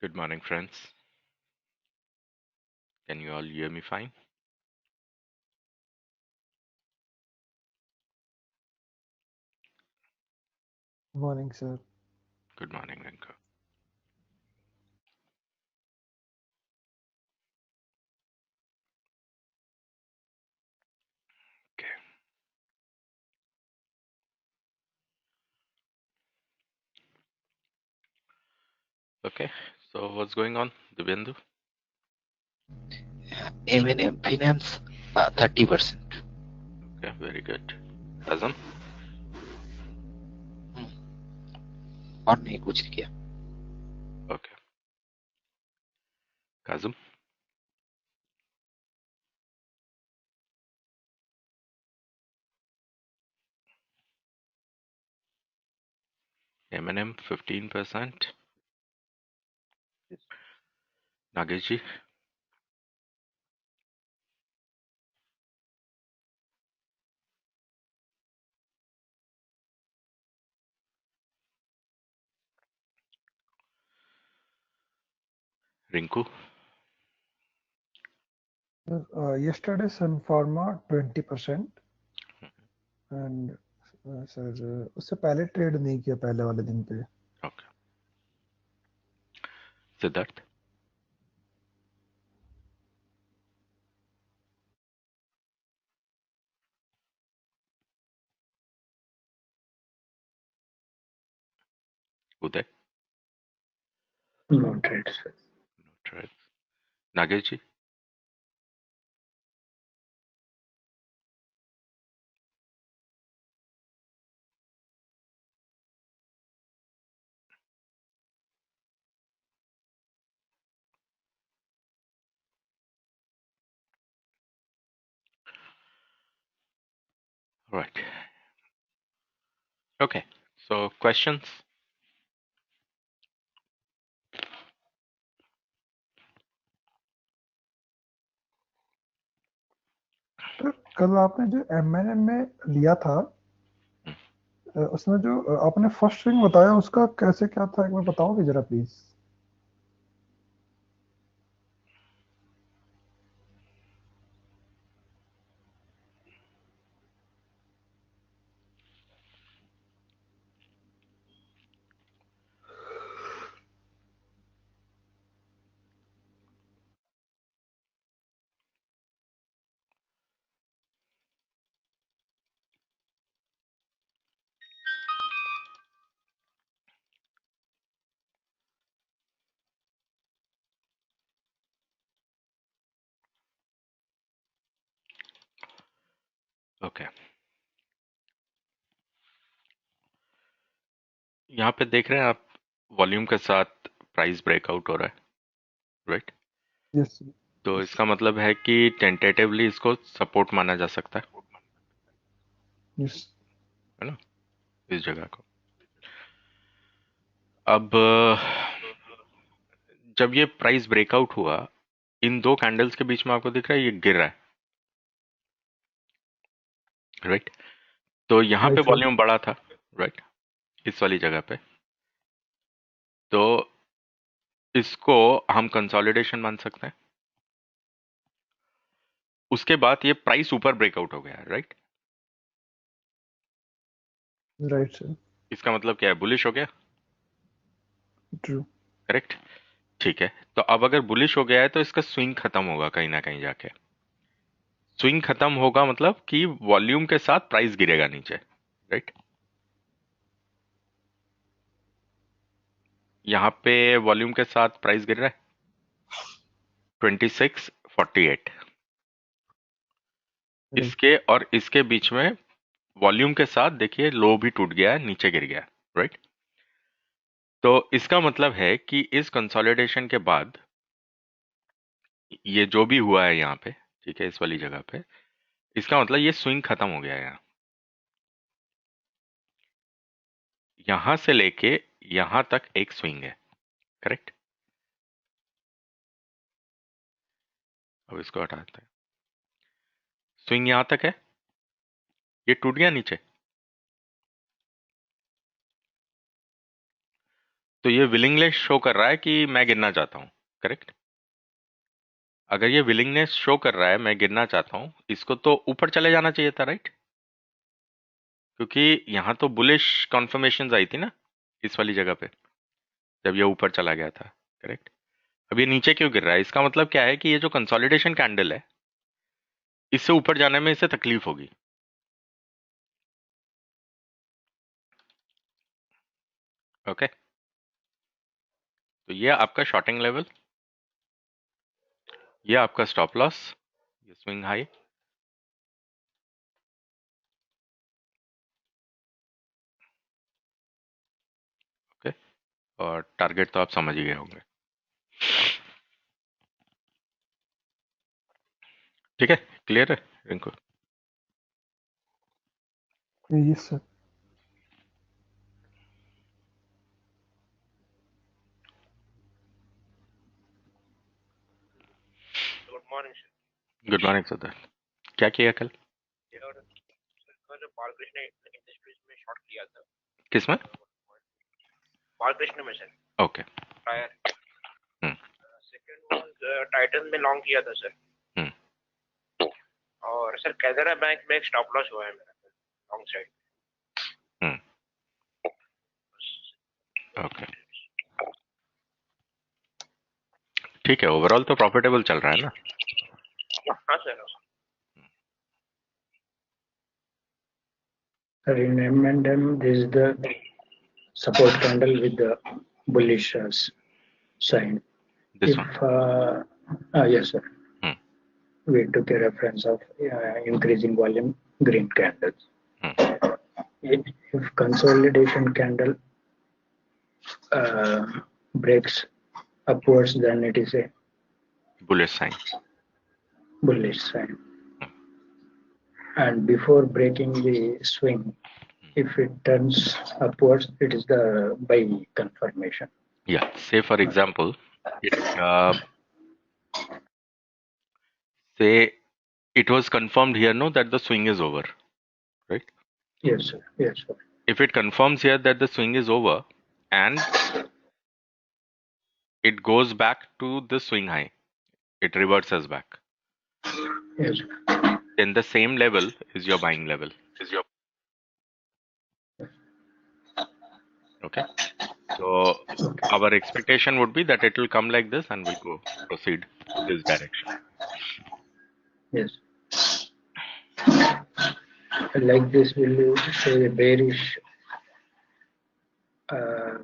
Good morning, friends. Can you all hear me fine? Morning, sir. Good morning, Rinka. Okay. Okay. So what's going on, Divyendu? M&M Finance 30%. Okay, very good. Azam? और नहीं कुछ किया. Okay. Kazum? M&M 15%. Nagesh ji? Rinku? Yesterday, Sun Pharma 20% and sir उससे पहले trade नहीं किया पहले वाले दिन पे. Okay. Siddharth? Uday? No trades. No trades. Nagesh ji? All right. Okay. So questions? Sir कल आपने जो M&M में लिया था उसमें जो आपने फर्स्ट स्विंग बताया उसका कैसे क्या था एक बार बताओगे जरा प्लीज. Okay. यहाँ पे देख रहे हैं आप वॉल्यूम के साथ प्राइस ब्रेकआउट हो रहा है, राइट? यस. तो इसका मतलब है कि टेंटेटिवली इसको सपोर्ट माना जा सकता यस. है ना, इस जगह को. अब जब ये प्राइस ब्रेकआउट हुआ, इन दो कैंडल्स के बीच में आपको दिख रहा है ये गिर रहा है, राइट? तो यहाँ पे राइट सर. वॉल्यूम बढ़ा था, राइट, इस वाली जगह पे. तो इसको हम कंसोलिडेशन मान सकते हैं. उसके बाद ये प्राइस ऊपर ब्रेकआउट हो गया, राइट? Right sir. इसका मतलब क्या है, बुलिश हो गया, ट्रू. करेक्ट? ठीक है. तो अब अगर बुलिश हो गया है तो इसका स्विंग खत्म होगा कहीं ना कहीं जाके. स्विंग खत्म होगा मतलब कि वॉल्यूम के साथ प्राइस गिरेगा नीचे, राइट? यहाँ पे वॉल्यूम के साथ प्राइस गिर रहा है 2648. राइट. इसके और इसके बीच में वॉल्यूम के साथ देखिए लो भी टूट गया है, नीचे गिर गया, राइट? तो इसका मतलब है कि इस कंसोलिडेशन के बाद ये जो भी हुआ है यहाँ पे, ठीक है, इस वाली जगह पे, इसका मतलब ये स्विंग खत्म हो गया है यहाँ. यहां से लेके यहां तक एक स्विंग है, करेक्ट? अब इसको हटाते हैं. स्विंग यहां तक है, ये टूट गया नीचे. तो ये विलिंगनेस शो कर रहा है कि मैं गिरना चाहता हूँ, करेक्ट? अगर ये विलिंगनेस शो कर रहा है मैं गिरना चाहता हूँ, इसको तो ऊपर चले जाना चाहिए था, राइट? क्योंकि यहाँ तो बुलिश कॉन्फर्मेशन आई थी ना इस वाली जगह पे, जब ये ऊपर चला गया था, करेक्ट? अब ये नीचे क्यों गिर रहा है? इसका मतलब क्या है कि ये जो कंसोलिडेशन कैंडल है, इससे ऊपर जाने में इसे तकलीफ होगी। ओके, तो ये आपका शॉर्टिंग लेवल, ये आपका स्टॉप लॉस, ये स्विंग हाई। ओके, और टारगेट तो आप समझ ही गए होंगे। ठीक है, क्लियर है Rinku? Yes sir. Good morning sir. Good morning sir. क्या किया कल? और सर बालकृष्ण इंडस्ट्रीज में शॉर्ट किया था। किसमें? बालकृष्ण में sir, okay. Tyre. Hmm second was Titan में लॉन्ग किया था सर। हम्म और सर कैनरा बैंक में एक स्टॉप लॉस हुआ है मेरा लॉन्ग साइड। हम्म ओके, ठीक है। ओवरऑल तो प्रॉफिटेबल चल रहा है ना? हाँ sir. In M&M, this is the support candle with the bullish sign. This If one. yes, sir, hmm we took a reference of increasing volume green candles. Hmm If consolidation candle breaks upwards, then it is a bullish sign. bullish sign. And before breaking the swing, if it turns upwards, it is the buy confirmation. या से for example, say it was confirmed here, no, that the swing is over, right? Yes, sir. Yes, sir. If it confirms here that the swing is over and it goes back to the swing high, it reverses back, Yes, sir. then the same level is your buying level. Okay, so our expectation would be that it will come like this and will go proceed to this direction. Yes. Like this, will you say a bearish uh,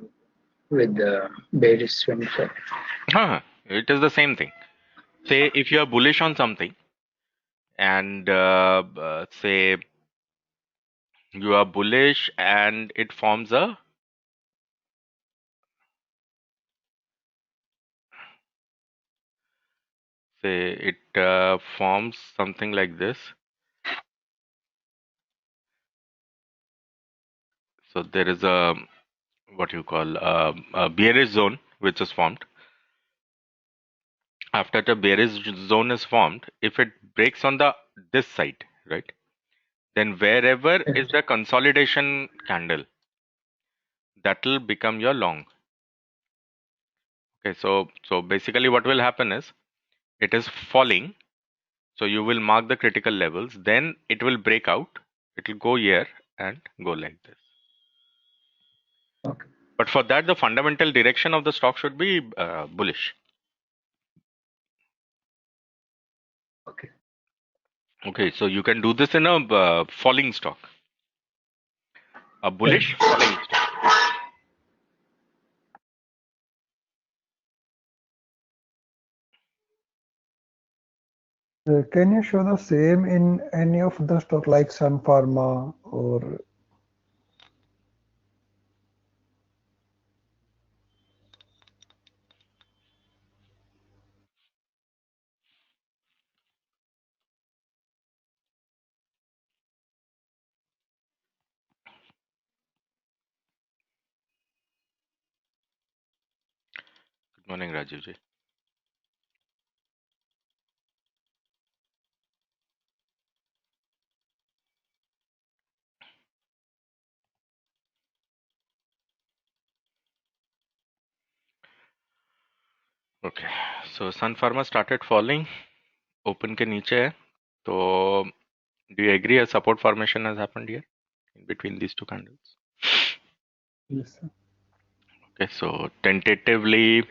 with the bearish swing set? It is the same thing. Say if you are bullish on something and say you are bullish and it forms a, say it forms something like this. So there is a, what you call a bearish zone which is formed. After the bearish zone is formed, if it breaks on the this side, right, then wherever Yes. is the consolidation candle, that will become your long. Okay, so basically what will happen is it is falling, so you will mark the critical levels, then it will break out, it will go here and go like this. Okay. But for that, the fundamental direction of the stock should be bullish. Okay. Okay, so you can do this in a falling stock, a bullish falling stock. Can you show the same in any of the stock like Sun Pharma or Good morning, Rajiv ji. Okay, so Sun Pharma started falling, open के नीचे है, तो do you agree a support formation has happened here in between these two candles? Yes, sir. Okay, so tentatively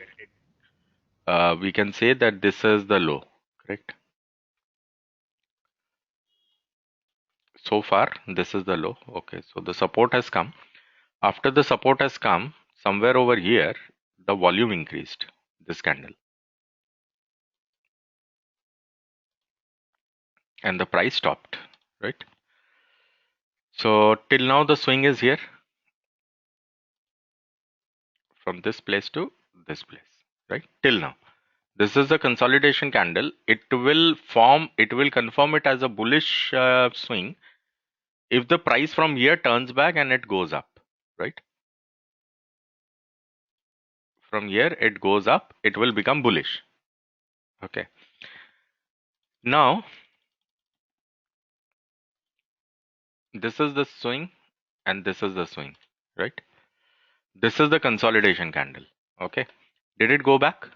we can say that this is the low, correct? So far this is the low. Okay, so the support has come. After the support has come, somewhere over here the volume increased, this candle, and the price stopped, right? So till now the swing is here from this place to this place, right? Till now this is the consolidation candle. It will confirm it as a bullish swing if the price from here turns back and it goes up, right? From here it goes up, it will become bullish. Okay, now this is the swing and this is the swing, right? This is the consolidation candle. Okay, did it go back?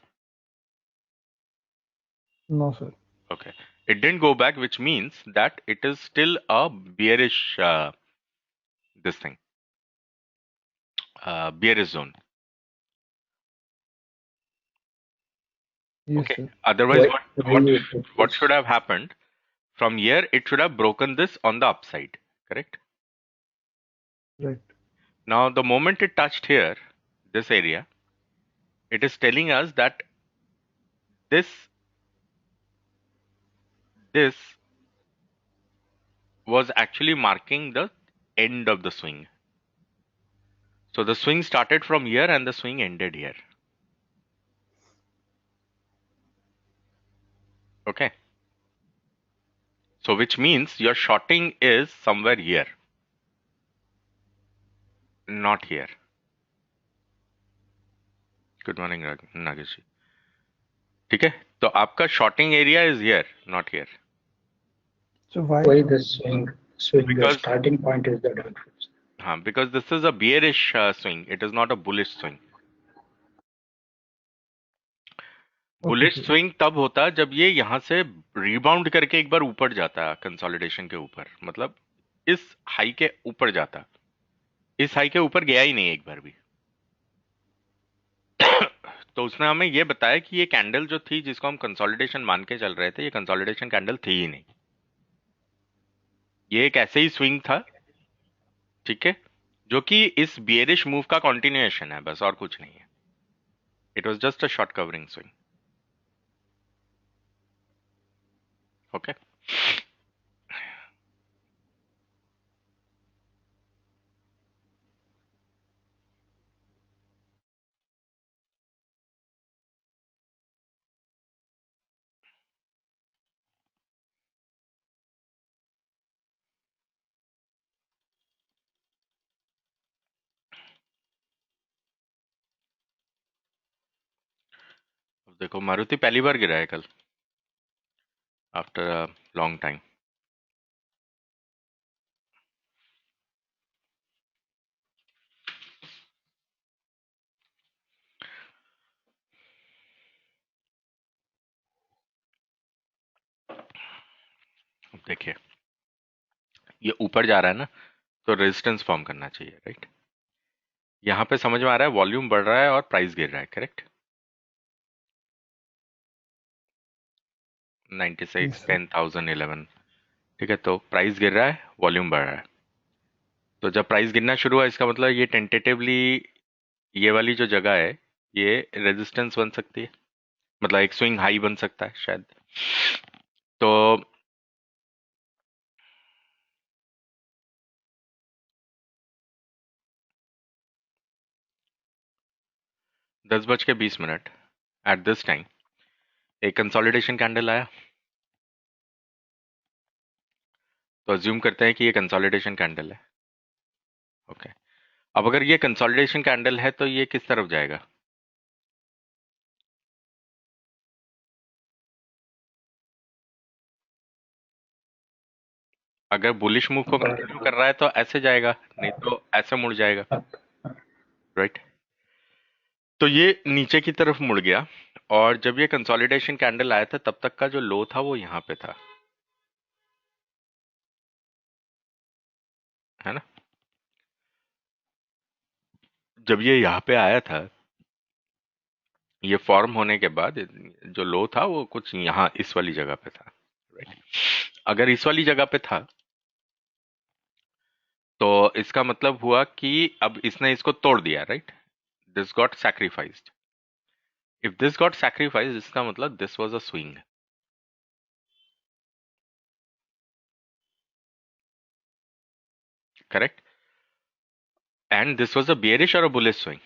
No, sir. Okay, it didn't go back, which means that it is still a bearish this thing, bearish zone. Yes, Okay, sir. otherwise Why you took what this? should have happened? From here it should have broken this on the upside, correct? Right. Now the moment it touched here, this area, it is telling us that this was actually marking the end of the swing. So the swing started from here and the swing ended here. Okay, so which means your shorting is somewhere here, not here. Good morning Nagesh ji. ठीक है, तो आपका shorting area is here, not here. So why the swing? The Because starting point is the downfall. हाँ, because this is a bearish swing. It is not a bullish swing. Bullish Okay, sir. Swing तब होता है जब ये यहाँ से rebound करके एक बार ऊपर जाता है कंसोलिडेशन के ऊपर, मतलब इस हाई के ऊपर जाता. इस हाई के ऊपर गया ही नहीं एक बार भी. तो उसने हमें ये बताया कि ये कैंडल जो थी जिसको हम कंसोलिडेशन मान के चल रहे थे, ये कंसोलिडेशन कैंडल थी ही नहीं. ये एक ऐसे ही स्विंग था, ठीक है, जो कि इस बियरिश मूव का कंटिन्यूएशन है, बस और कुछ नहीं है. It was just a short covering swing. Okay, देखो मारुति पहली बार गिरा है कल, आफ्टर अ लॉन्ग टाइम. देखिए ये ऊपर जा रहा है ना, तो रेजिस्टेंस फॉर्म करना चाहिए, राइट? यहां पे समझ में आ रहा है वॉल्यूम बढ़ रहा है और प्राइस गिर रहा है, करेक्ट? 96, Yes, sir. 10,000, 11. ठीक है, तो प्राइस गिर रहा है, वॉल्यूम बढ़ रहा है. तो जब प्राइस गिरना शुरू हुआ, इसका मतलब ये टेंटेटिवली ये वाली जो जगह है ये रेजिस्टेंस बन सकती है, मतलब एक स्विंग हाई बन सकता है शायद. तो 10:20 एट दिस टाइम एक कंसोलिडेशन कैंडल आया, तो अज्यूम करते हैं कि ये कंसोलिडेशन कैंडल है. ओके, अब अगर ये कंसोलिडेशन कैंडल है तो ये किस तरफ जाएगा? अगर बुलिश मूव को कंटिन्यू कर रहा है तो ऐसे जाएगा, नहीं तो ऐसे मुड़ जाएगा, Up. राइट? तो ये नीचे की तरफ मुड़ गया, और जब ये कंसोलिडेशन कैंडल आया था तब तक का जो लो था वो यहाँ पे था, है ना। जब ये यहाँ पे आया था, ये फॉर्म होने के बाद जो लो था वो कुछ यहाँ इस वाली जगह पे था, राइट। अगर इस वाली जगह पे था तो इसका मतलब हुआ कि अब इसने इसको तोड़ दिया, right. This got sacrificed. If this got sacrificed, इसका मतलब this was a swing, correct. And this was a bearish or a bullish swing?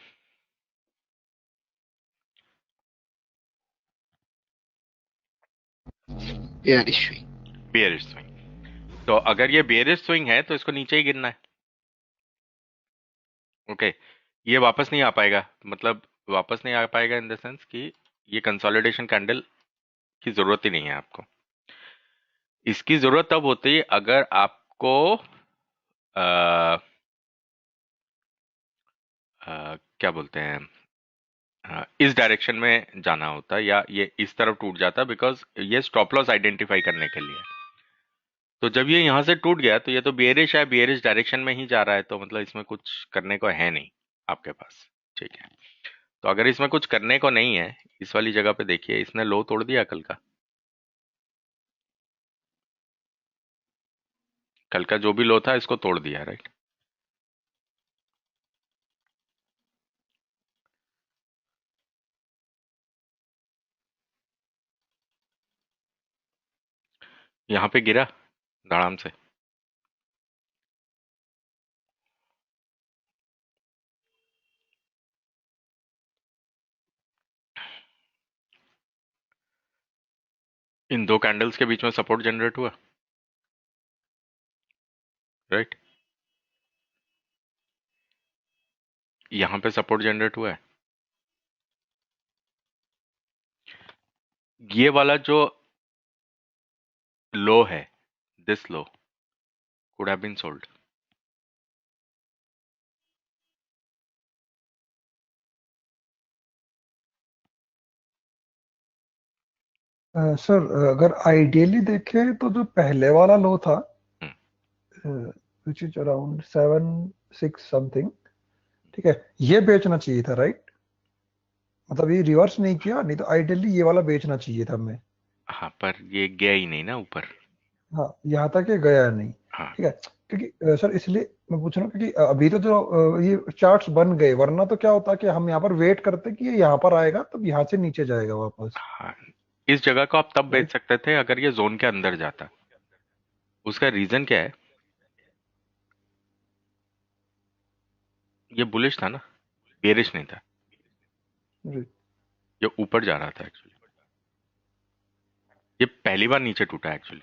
bearish swing. bearish swing। तो अगर ये bearish swing है तो इसको नीचे ही गिरना है, ओके। ये वापस नहीं आ पाएगा, मतलब वापस नहीं आ पाएगा इन द सेंस कि ये कंसोलिडेशन कैंडल की जरूरत ही नहीं है आपको। इसकी जरूरत तब होती है अगर आपको क्या बोलते हैं, इस डायरेक्शन में जाना होता है, या ये इस तरफ टूट जाता, बिकॉज ये स्टॉप लॉस आइडेंटिफाई करने के लिए। तो जब ये यहां से टूट गया तो ये तो बेरिश है, बेरिश डायरेक्शन में ही जा रहा है, तो मतलब इसमें कुछ करने को है नहीं आपके पास, ठीक है। तो अगर इसमें कुछ करने को नहीं है, इस वाली जगह पे देखिए इसने लो तोड़ दिया कल का जो भी लो था इसको तोड़ दिया, राइट। यहाँ पे गिरा धड़ाम से, इन दो कैंडल्स के बीच में सपोर्ट जनरेट हुआ, राइट। यहाँ पे सपोर्ट जनरेट हुआ है। ये वाला जो लो है, this low could have been sold। Sir अगर आइडियली देखें तो जो पहले वाला लो था विच इज अराउंड 7-6 समथिंग, ठीक है, ये बेचना चाहिए था, राइट। मतलब ये रिवर्स नहीं किया, नहीं तो आइडियली ये वाला बेचना चाहिए था हमें। हाँ, पर ये गया ही नहीं ना ऊपर। हाँ, यहाँ तक ये गया नहीं, हाँ, ठीक है। क्योंकि सर इसलिए मैं पूछ रहा हूँ क्योंकि अभी तो जो ये चार्ट्स बन गए, वरना तो क्या होता कि हम यहाँ पर वेट करते कि ये यहाँ पर आएगा तब यहाँ से नीचे जाएगा वापस, हाँ। इस जगह को आप तब बेच राइट। सकते थे अगर ये जोन के अंदर जाता। उसका रीजन क्या है, ये बुलिश था ना, बेरिश नहीं था। ये ऊपर जा रहा था एक्चुअली, ये पहली बार नीचे टूटा एक्चुअली,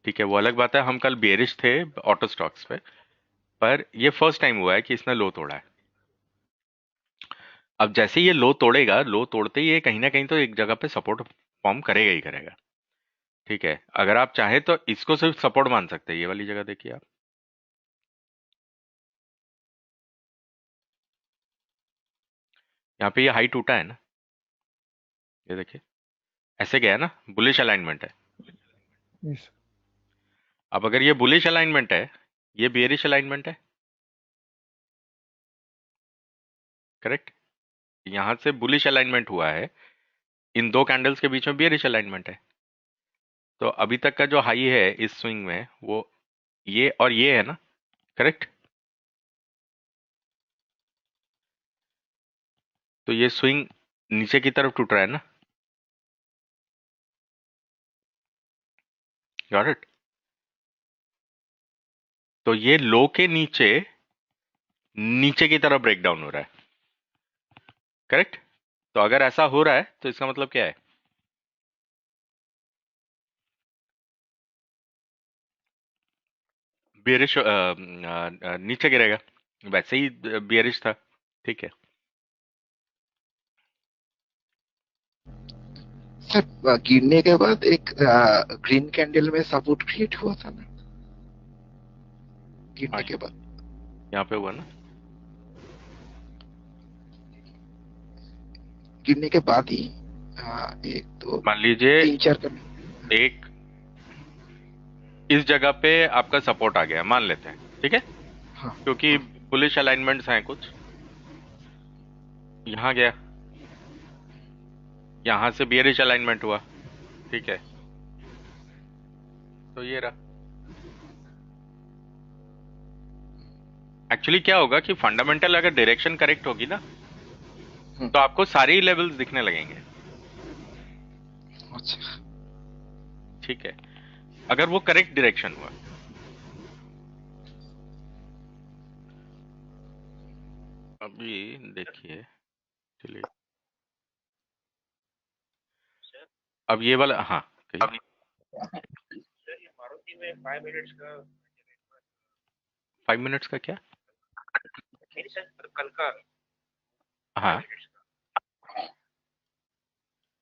ठीक है। वो अलग बात है, हम कल बेरिश थे ऑटो स्टॉक्स पे, पर ये फर्स्ट टाइम हुआ है कि इसने लो तोड़ा है। अब जैसे ये लो तोड़ेगा, लो तोड़ते ही ये कहीं ना कहीं तो एक जगह पे सपोर्ट फॉर्म करेगा ही करेगा, ठीक है। अगर आप चाहे तो इसको सिर्फ सपोर्ट मान सकते हैं, ये वाली जगह देखिए आप, यहाँ पे ये हाई टूटा है ना, ये देखिए ऐसे गया ना, बुलिश अलाइनमेंट है। Yes. अब अगर ये बुलिश अलाइनमेंट है, ये बेरिश अलाइनमेंट है, करेक्ट। यहां से बुलिश अलाइनमेंट हुआ है, इन दो कैंडल्स के बीच में बेरिश अलाइनमेंट है। तो अभी तक का जो हाई है इस स्विंग में वो ये और ये है ना, करेक्ट। तो ये स्विंग नीचे की तरफ टूट रहा है ना, गॉट इट। तो ये लो के नीचे नीचे की तरफ ब्रेक डाउन हो रहा है, करेक्ट। तो अगर ऐसा हो रहा है तो इसका मतलब क्या है, बेरिश नीचे गिरेगा, वैसे ही बेरिश था, ठीक है। सर गिरने के बाद एक ग्रीन कैंडल में सपोर्ट क्रिएट हुआ था ना गिरने हाँ, के बाद। यहाँ पे हुआ ना, गिरने के बाद ही एक दो मान लीजिए 3-4 करने। एक इस जगह पे आपका सपोर्ट आ गया, मान लेते हैं, ठीक है, हाँ क्योंकि हाँ बुलिश अलाइनमेंट्स हैं कुछ। यहाँ गया, यहाँ से बियरिश अलाइनमेंट हुआ, ठीक है, तो ये रहा। एक्चुअली क्या होगा कि फंडामेंटल अगर डायरेक्शन करेक्ट होगी ना, तो आपको सारी लेवल्स दिखने लगेंगे, अच्छा ठीक है, अगर वो करेक्ट डायरेक्शन हुआ। अभी देखिए, चलिए सर अब ये वाला, हाँ कहिए। सर ये मारुति में 5 मिनट्स का 5 मिनट्स का क्या? मेरे सर कल का 5 हाँ, मिनट्स का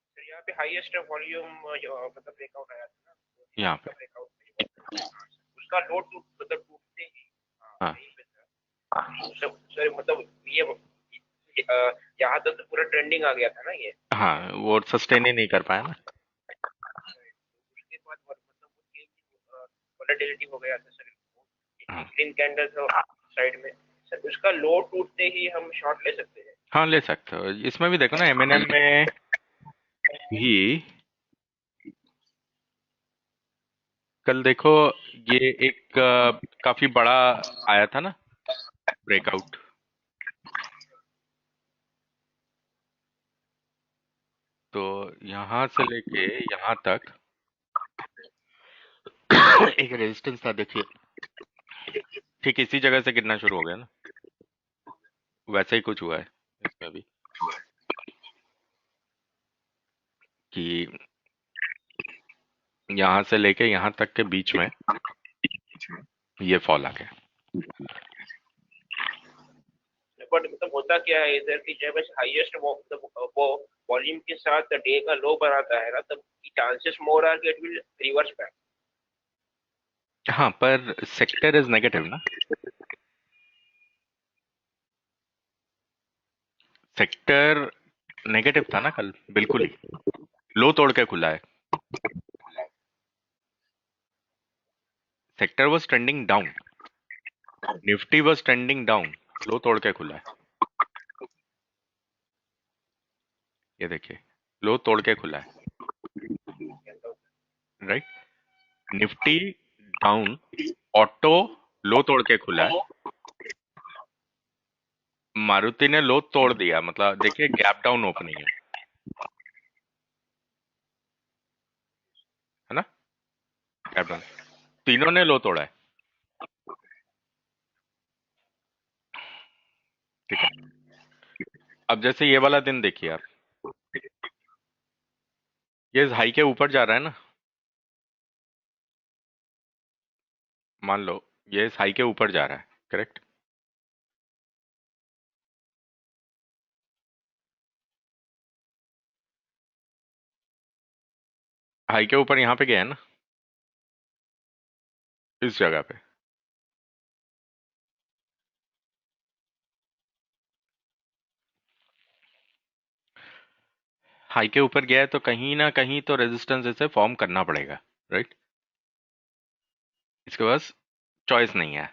सर, यहाँ पे हाईएस्ट वॉल्यूम मतलब ब्रेकआउट आया था ना, यहाँ पे, ब्रेकआउट उसका लोड मतलब टूटते ही, हाँ हाँ यहीं पे सर। सर मतलब ये अ, यहाँ तक तो पूरा ट्रेंडिंग आ गया था ना ये। हाँ, वो सस्टेन ही नहीं कर पाया ना। उसके बाद मतलब वो तेल वोलेटिलिटी हो गया था सर, हाँ ग्रीन कैंडल था साइड में सर, उसका लो टूटते ही हम शॉर्ट ले सकते हैं। हाँ, ले सकते हो। इसमें भी देखो ना, एमएनएम में भी कल देखो, ये एक काफी बड़ा आया था ना ब्रेकआउट, तो यहां से लेके यहां तक एक रेजिस्टेंस था, देखिए, ठीक इसी जगह से गिरना शुरू हो गया ना। वैसा ही कुछ हुआ है इसमें भी, कि यहां से लेके यहां तक के बीच में ये फॉल आ गया। बट मतलब होता क्या है इधर की, जब हाईएस्ट वो वॉल्यूम के साथ डे का लो बनाता है ना, तब चांसेस मोर आर कि इट विल रिवर्स बैक। हाँ, पर सेक्टर इज नेगेटिव ना, सेक्टर नेगेटिव था ना कल, बिल्कुल ही लो तोड़ के खुला है। Sector was trending down, Nifty was trending down, low तोड़ के खुला है। ये देखिए, लो तोड़ के खुला है, राइट। निफ्टी डाउन, ऑटो लो तोड़ के खुला है, मारुति ने लो तोड़ दिया, मतलब देखिए गैप डाउन ओपनिंग है ना, गैप डाउन, तीनों ने लो तोड़ा है, ठीक है। अब जैसे ये वाला दिन देखिए आप, ये हाई के ऊपर जा रहा है ना, मान लो ये इस हाई के ऊपर जा रहा है, करेक्ट। हाई के ऊपर यहाँ पे गया है ना, इस जगह पे, हाई के ऊपर गया है, तो कहीं ना कहीं तो रेजिस्टेंस इसे फॉर्म करना पड़ेगा, राइट। इसके पास चॉइस नहीं है।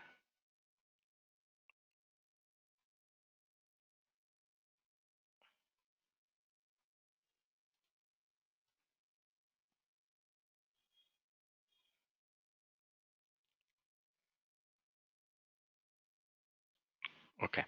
ओके,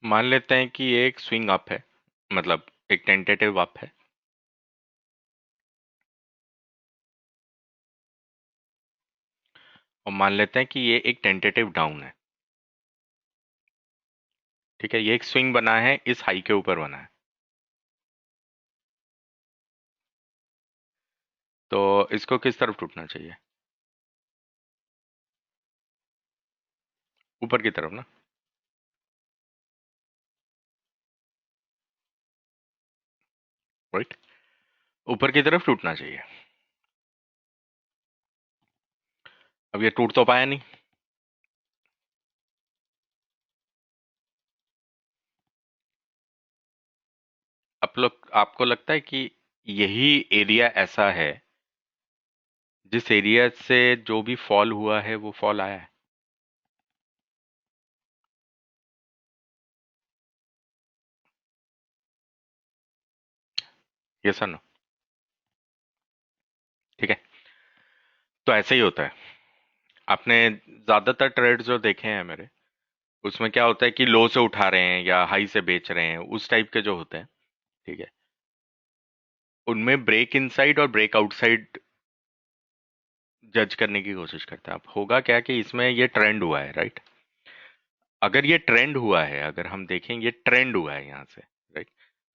मान लेते हैं कि ये एक स्विंग अप है, मतलब एक टेंटेटिव अप है, और मान लेते हैं कि ये एक टेंटेटिव डाउन है। ठीक है, ये एक स्विंग बना है, इस हाई के ऊपर बना है। तो इसको किस तरफ टूटना चाहिए? ऊपर की तरफ ना। राइट, ऊपर की तरफ टूटना चाहिए। अब ये टूट तो पाया नहीं। आपको लगता है कि यही एरिया ऐसा है जिस एरिया से जो भी फॉल हुआ है वो फॉल आया है? ये सर नो। ठीक है, तो ऐसे ही होता है। आपने ज्यादातर ट्रेड जो देखे हैं मेरे, उसमें क्या होता है कि लो से उठा रहे हैं या हाई से बेच रहे हैं, उस टाइप के जो होते हैं। ठीक है, उनमें ब्रेक इनसाइड और ब्रेक आउटसाइड जज करने की कोशिश करते हैं आप। होगा क्या कि इसमें ये ट्रेंड हुआ है, राइट? अगर ये ट्रेंड हुआ है, अगर हम देखें ये ट्रेंड हुआ है यहाँ से, राइट?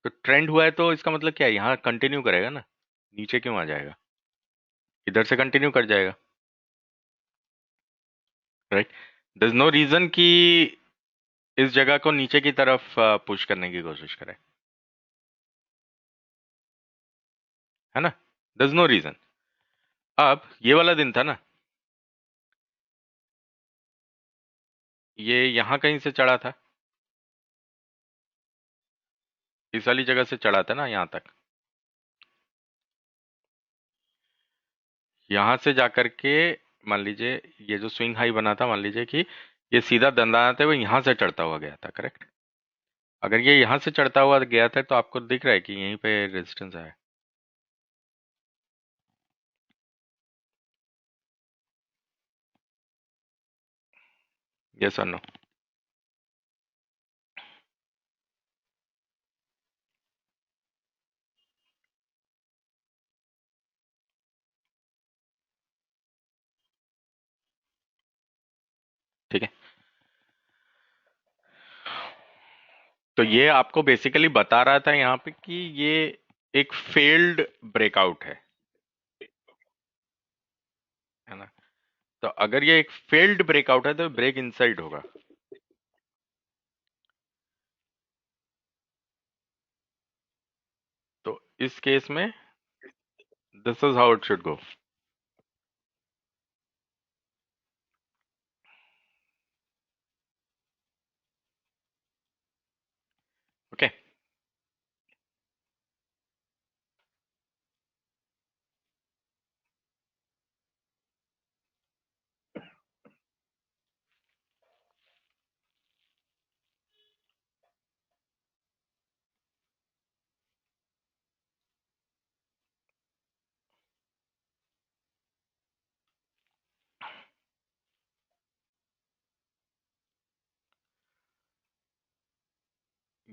तो ट्रेंड हुआ है तो इसका मतलब क्या है, यहाँ कंटिन्यू करेगा ना, नीचे क्यों आ जाएगा? इधर से कंटिन्यू कर जाएगा, right? There is no reason कि इस जगह को नीचे की तरफ पुश करने की कोशिश करे, है ना? There is no reason. अब ये वाला दिन था ना, ये यहाँ कहीं से चढ़ा था, इस वाली जगह से चढ़ा था ना यहाँ तक। यहाँ से जाकर के मान लीजिए ये जो स्विंग हाई बना था, मान लीजिए कि ये सीधा दंडाते हुए यहाँ से चढ़ता हुआ गया था, करेक्ट? अगर ये यहाँ से चढ़ता हुआ गया था तो आपको दिख रहा है कि यहीं पे रेजिस्टेंस आया। यस और नो? ठीक है, तो ये आपको बेसिकली बता रहा था यहाँ पे कि ये एक फेल्ड ब्रेकआउट है ना? तो अगर ये एक फेल्ड ब्रेकआउट है तो ब्रेक इनसाइड होगा। तो इस केस में this is how it should go. Okay,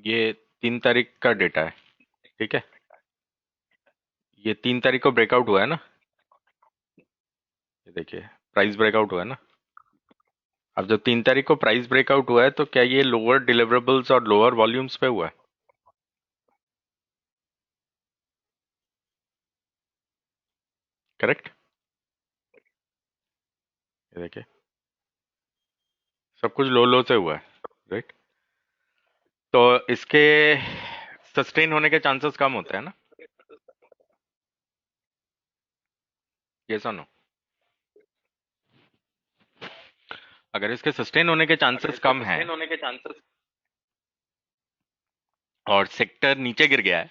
ये 3 तारीख का डेटा है। ठीक है, ये 3 तारीख को ब्रेकआउट हुआ है ना, ये देखिए प्राइस ब्रेकआउट हुआ है ना। अब जब 3 तारीख को प्राइस ब्रेकआउट हुआ है तो क्या ये लोअर डिलीवरेबल्स और लोअर वॉल्यूम्स पे हुआ है? करेक्ट, ये देखिए सब कुछ लो लो से हुआ है, राइट? तो इसके सस्टेन होने के चांसेस कम होते हैं ना? ये सुनो, अगर इसके सस्टेन होने के चांसेस कम हैं और सेक्टर नीचे गिर गया है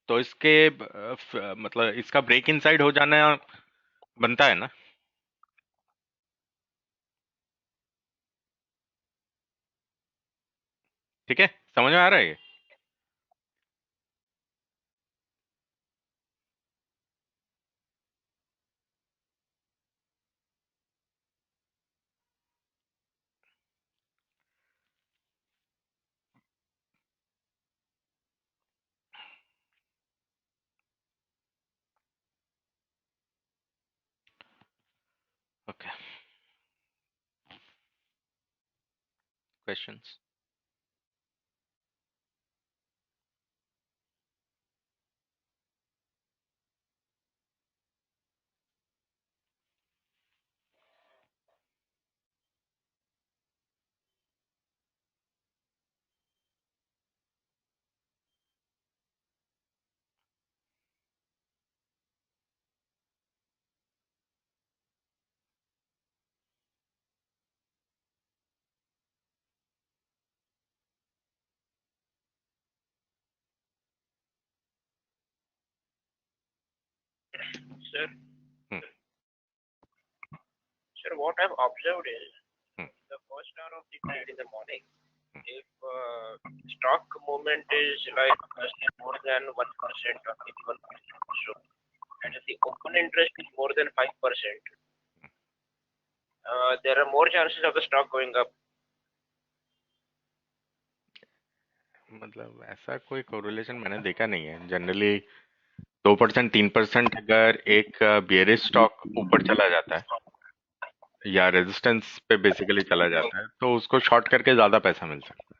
तो इसके मतलब इसका ब्रेक इनसाइड हो जाना बनता है ना? ठीक है, समझ में आ रहा है ये? questions? Sir, Hmm. sir, what I've observed is Hmm. the first hour of the trade in the morning, if stock movement is like say more than 1% or maybe 1% or so, and if the open interest is more than 5%, there are more chances of the stock going up. मतलब ऐसा कोई correlation मैंने देखा नहीं है generally. 2% 3% अगर एक bearish stock ऊपर चला जाता है या रेजिस्टेंस पे बेसिकली चला जाता है तो उसको शॉर्ट करके ज्यादा पैसा मिल सकता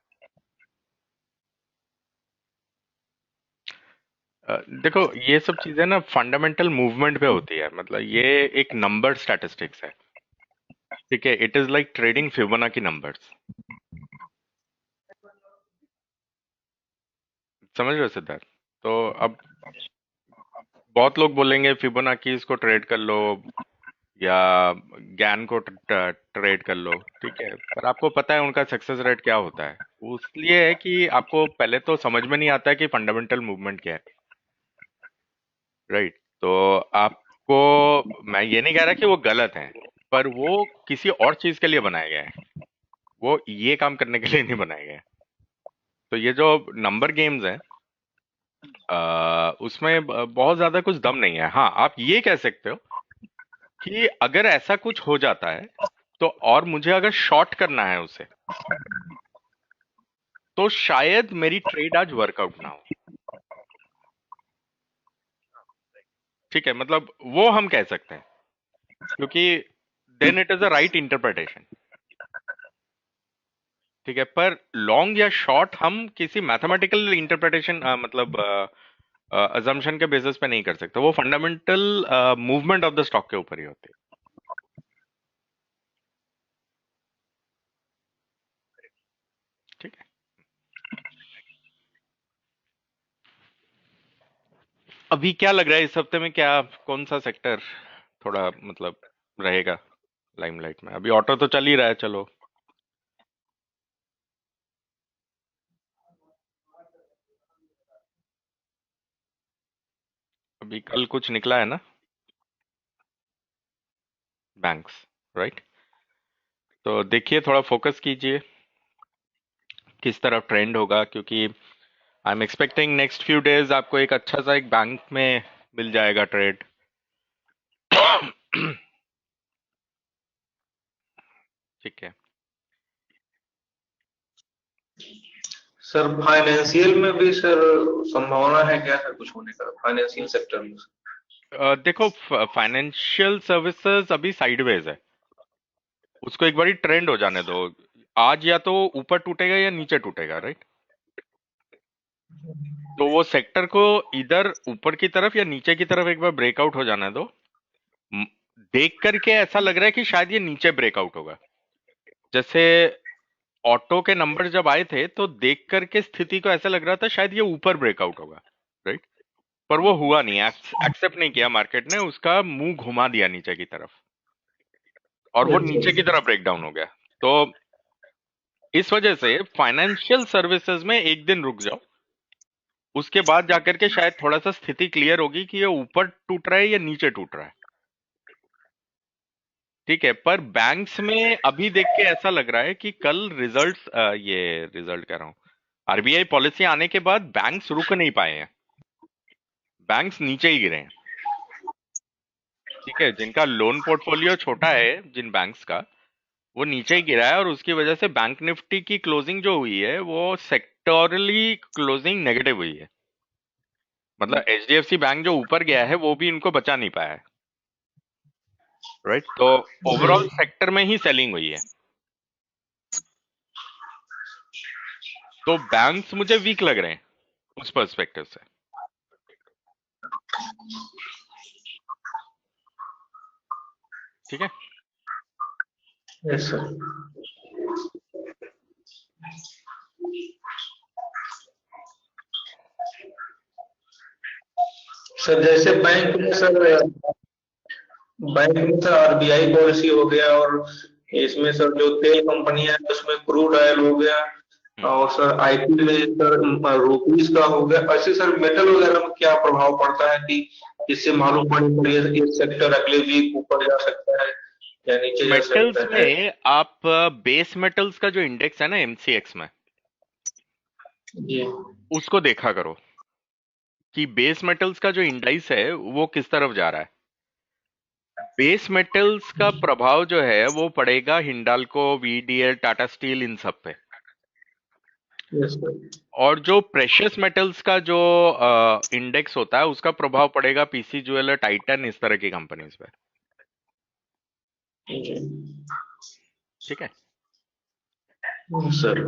है। देखो ये सब चीजें ना फंडामेंटल मूवमेंट पे होती है, मतलब ये एक नंबर स्टैटिस्टिक्स है, ठीक है। It is like trading Fibonacci numbers, समझ रहे हो सिद्धार्थ? तो अब बहुत लोग बोलेंगे फिबोनाची इसको ट्रेड कर लो या ज्ञान को ट्रेड कर लो, ठीक है, पर आपको पता है उनका सक्सेस रेट क्या होता है? वो इसलिए है कि आपको पहले तो समझ में नहीं आता है कि फंडामेंटल मूवमेंट क्या है, राइट? तो आपको, मैं ये नहीं कह रहा कि वो गलत है, पर वो किसी और चीज के लिए बनाए गए हैं, वो ये काम करने के लिए नहीं बनाए गए हैं। तो ये जो नंबर गेम्स हैं उसमें बहुत ज्यादा कुछ दम नहीं है। हाँ, आप ये कह सकते हो कि अगर ऐसा कुछ हो जाता है तो, और मुझे अगर शॉर्ट करना है उसे, तो शायद मेरी ट्रेड आज वर्कआउट ना हो, ठीक है, मतलब वो हम कह सकते हैं, क्योंकि then it is a right interpretation, ठीक है। पर लॉन्ग या शॉर्ट हम किसी मैथमेटिकल इंटरप्रिटेशन मतलब अजम्पशन के बेसिस पे नहीं कर सकते, वो fundamental movement of the stock के ऊपर ही होते हैं, ठीक है। अभी क्या लग रहा है इस हफ्ते में, क्या कौन सा सेक्टर थोड़ा मतलब रहेगा लाइमलाइट में? अभी ऑटो तो चल ही रहा है, चलो। अभी कल कुछ निकला है ना, बैंक्स, राइट? तो देखिए, थोड़ा फोकस कीजिए किस तरफ ट्रेंड होगा, क्योंकि I am expecting next few days आपको एक अच्छा सा एक बैंक में मिल जाएगा ट्रेड। ठीक है। सर फाइनेंशियल में भी सर संभावना है क्या सर कुछ होने का फाइनेंशियल सेक्टर में? देखो, फाइनेंशियल सर्विसेज अभी साइडवेज है, उसको एक बारी ट्रेंड हो जाने दो। आज या तो ऊपर टूटेगा या नीचे टूटेगा, राइट? तो वो सेक्टर को इधर ऊपर की तरफ या नीचे की तरफ एक बार ब्रेकआउट हो जाने दो। म- देख करके ऐसा लग रहा है कि शायद ये नीचे ब्रेकआउट होगा। जैसे ऑटो के नंबर जब आए थे तो देख करके स्थिति को ऐसा लग रहा था शायद ये ऊपर ब्रेकआउट होगा, राइट? पर वो हुआ नहीं, एक्सेप्ट नहीं किया मार्केट ने, उसका मुंह घुमा दिया नीचे की तरफ और वो नीचे की तरफ ब्रेकडाउन हो गया। तो इस वजह से फाइनेंशियल सर्विसेज में एक दिन रुक जाओ, उसके बाद जाकर के शायद थोड़ा सा स्थिति क्लियर होगी कि ये ऊपर टूट रहा है या नीचे टूट रहा है, ठीक है। पर बैंक्स में अभी देख के ऐसा लग रहा है कि कल रिजल्ट्स, ये रिजल्ट कह रहा हूं, आरबीआई पॉलिसी आने के बाद बैंक्स रुक नहीं पाए हैं, बैंक्स नीचे ही गिरे हैं, ठीक है। जिनका लोन पोर्टफोलियो छोटा है, जिन बैंक्स का, वो नीचे ही गिरा है, और उसकी वजह से बैंक निफ्टी की क्लोजिंग जो हुई है वो सेक्टोरली क्लोजिंग नेगेटिव हुई है। मतलब एचडीएफसी बैंक जो ऊपर गया है वो भी इनको बचा नहीं पाया है, राइट? तो ओवरऑल सेक्टर में ही सेलिंग हुई है। तो बैंक्स मुझे वीक लग रहे हैं उस पर्सपेक्टिव से। ठीक है। Yes sir. सर जैसे बैंक में सर आरबीआई पॉलिसी हो गया, और इसमें सर जो तेल कंपनियां हैं उसमें क्रूड ऑयल हो गया, और सर आईटी में सर रुपीज का हो गया। ऐसे सर मेटल वगैरह में क्या प्रभाव पड़ता है कि इससे मालूम पड़े ये सेक्टर अगले वीक ऊपर जा सकता है या नीचे जा मेटल्स सकता है? में आप बेस मेटल्स का जो इंडेक्स है ना एमसीएक्स में, जी उसको देखा करो कि बेस मेटल्स का जो इंडेक्स है वो किस तरफ जा रहा है। बेस मेटल्स का प्रभाव जो है वो पड़ेगा हिंडाल्को, वीडीएल, टाटा स्टील, इन सब पे। Yes sir. और जो प्रेशियस मेटल्स का जो इंडेक्स होता है उसका प्रभाव पड़ेगा पीसी ज्वेलर, टाइटन, इस तरह की कंपनीज पे। जी ठीक है। सर।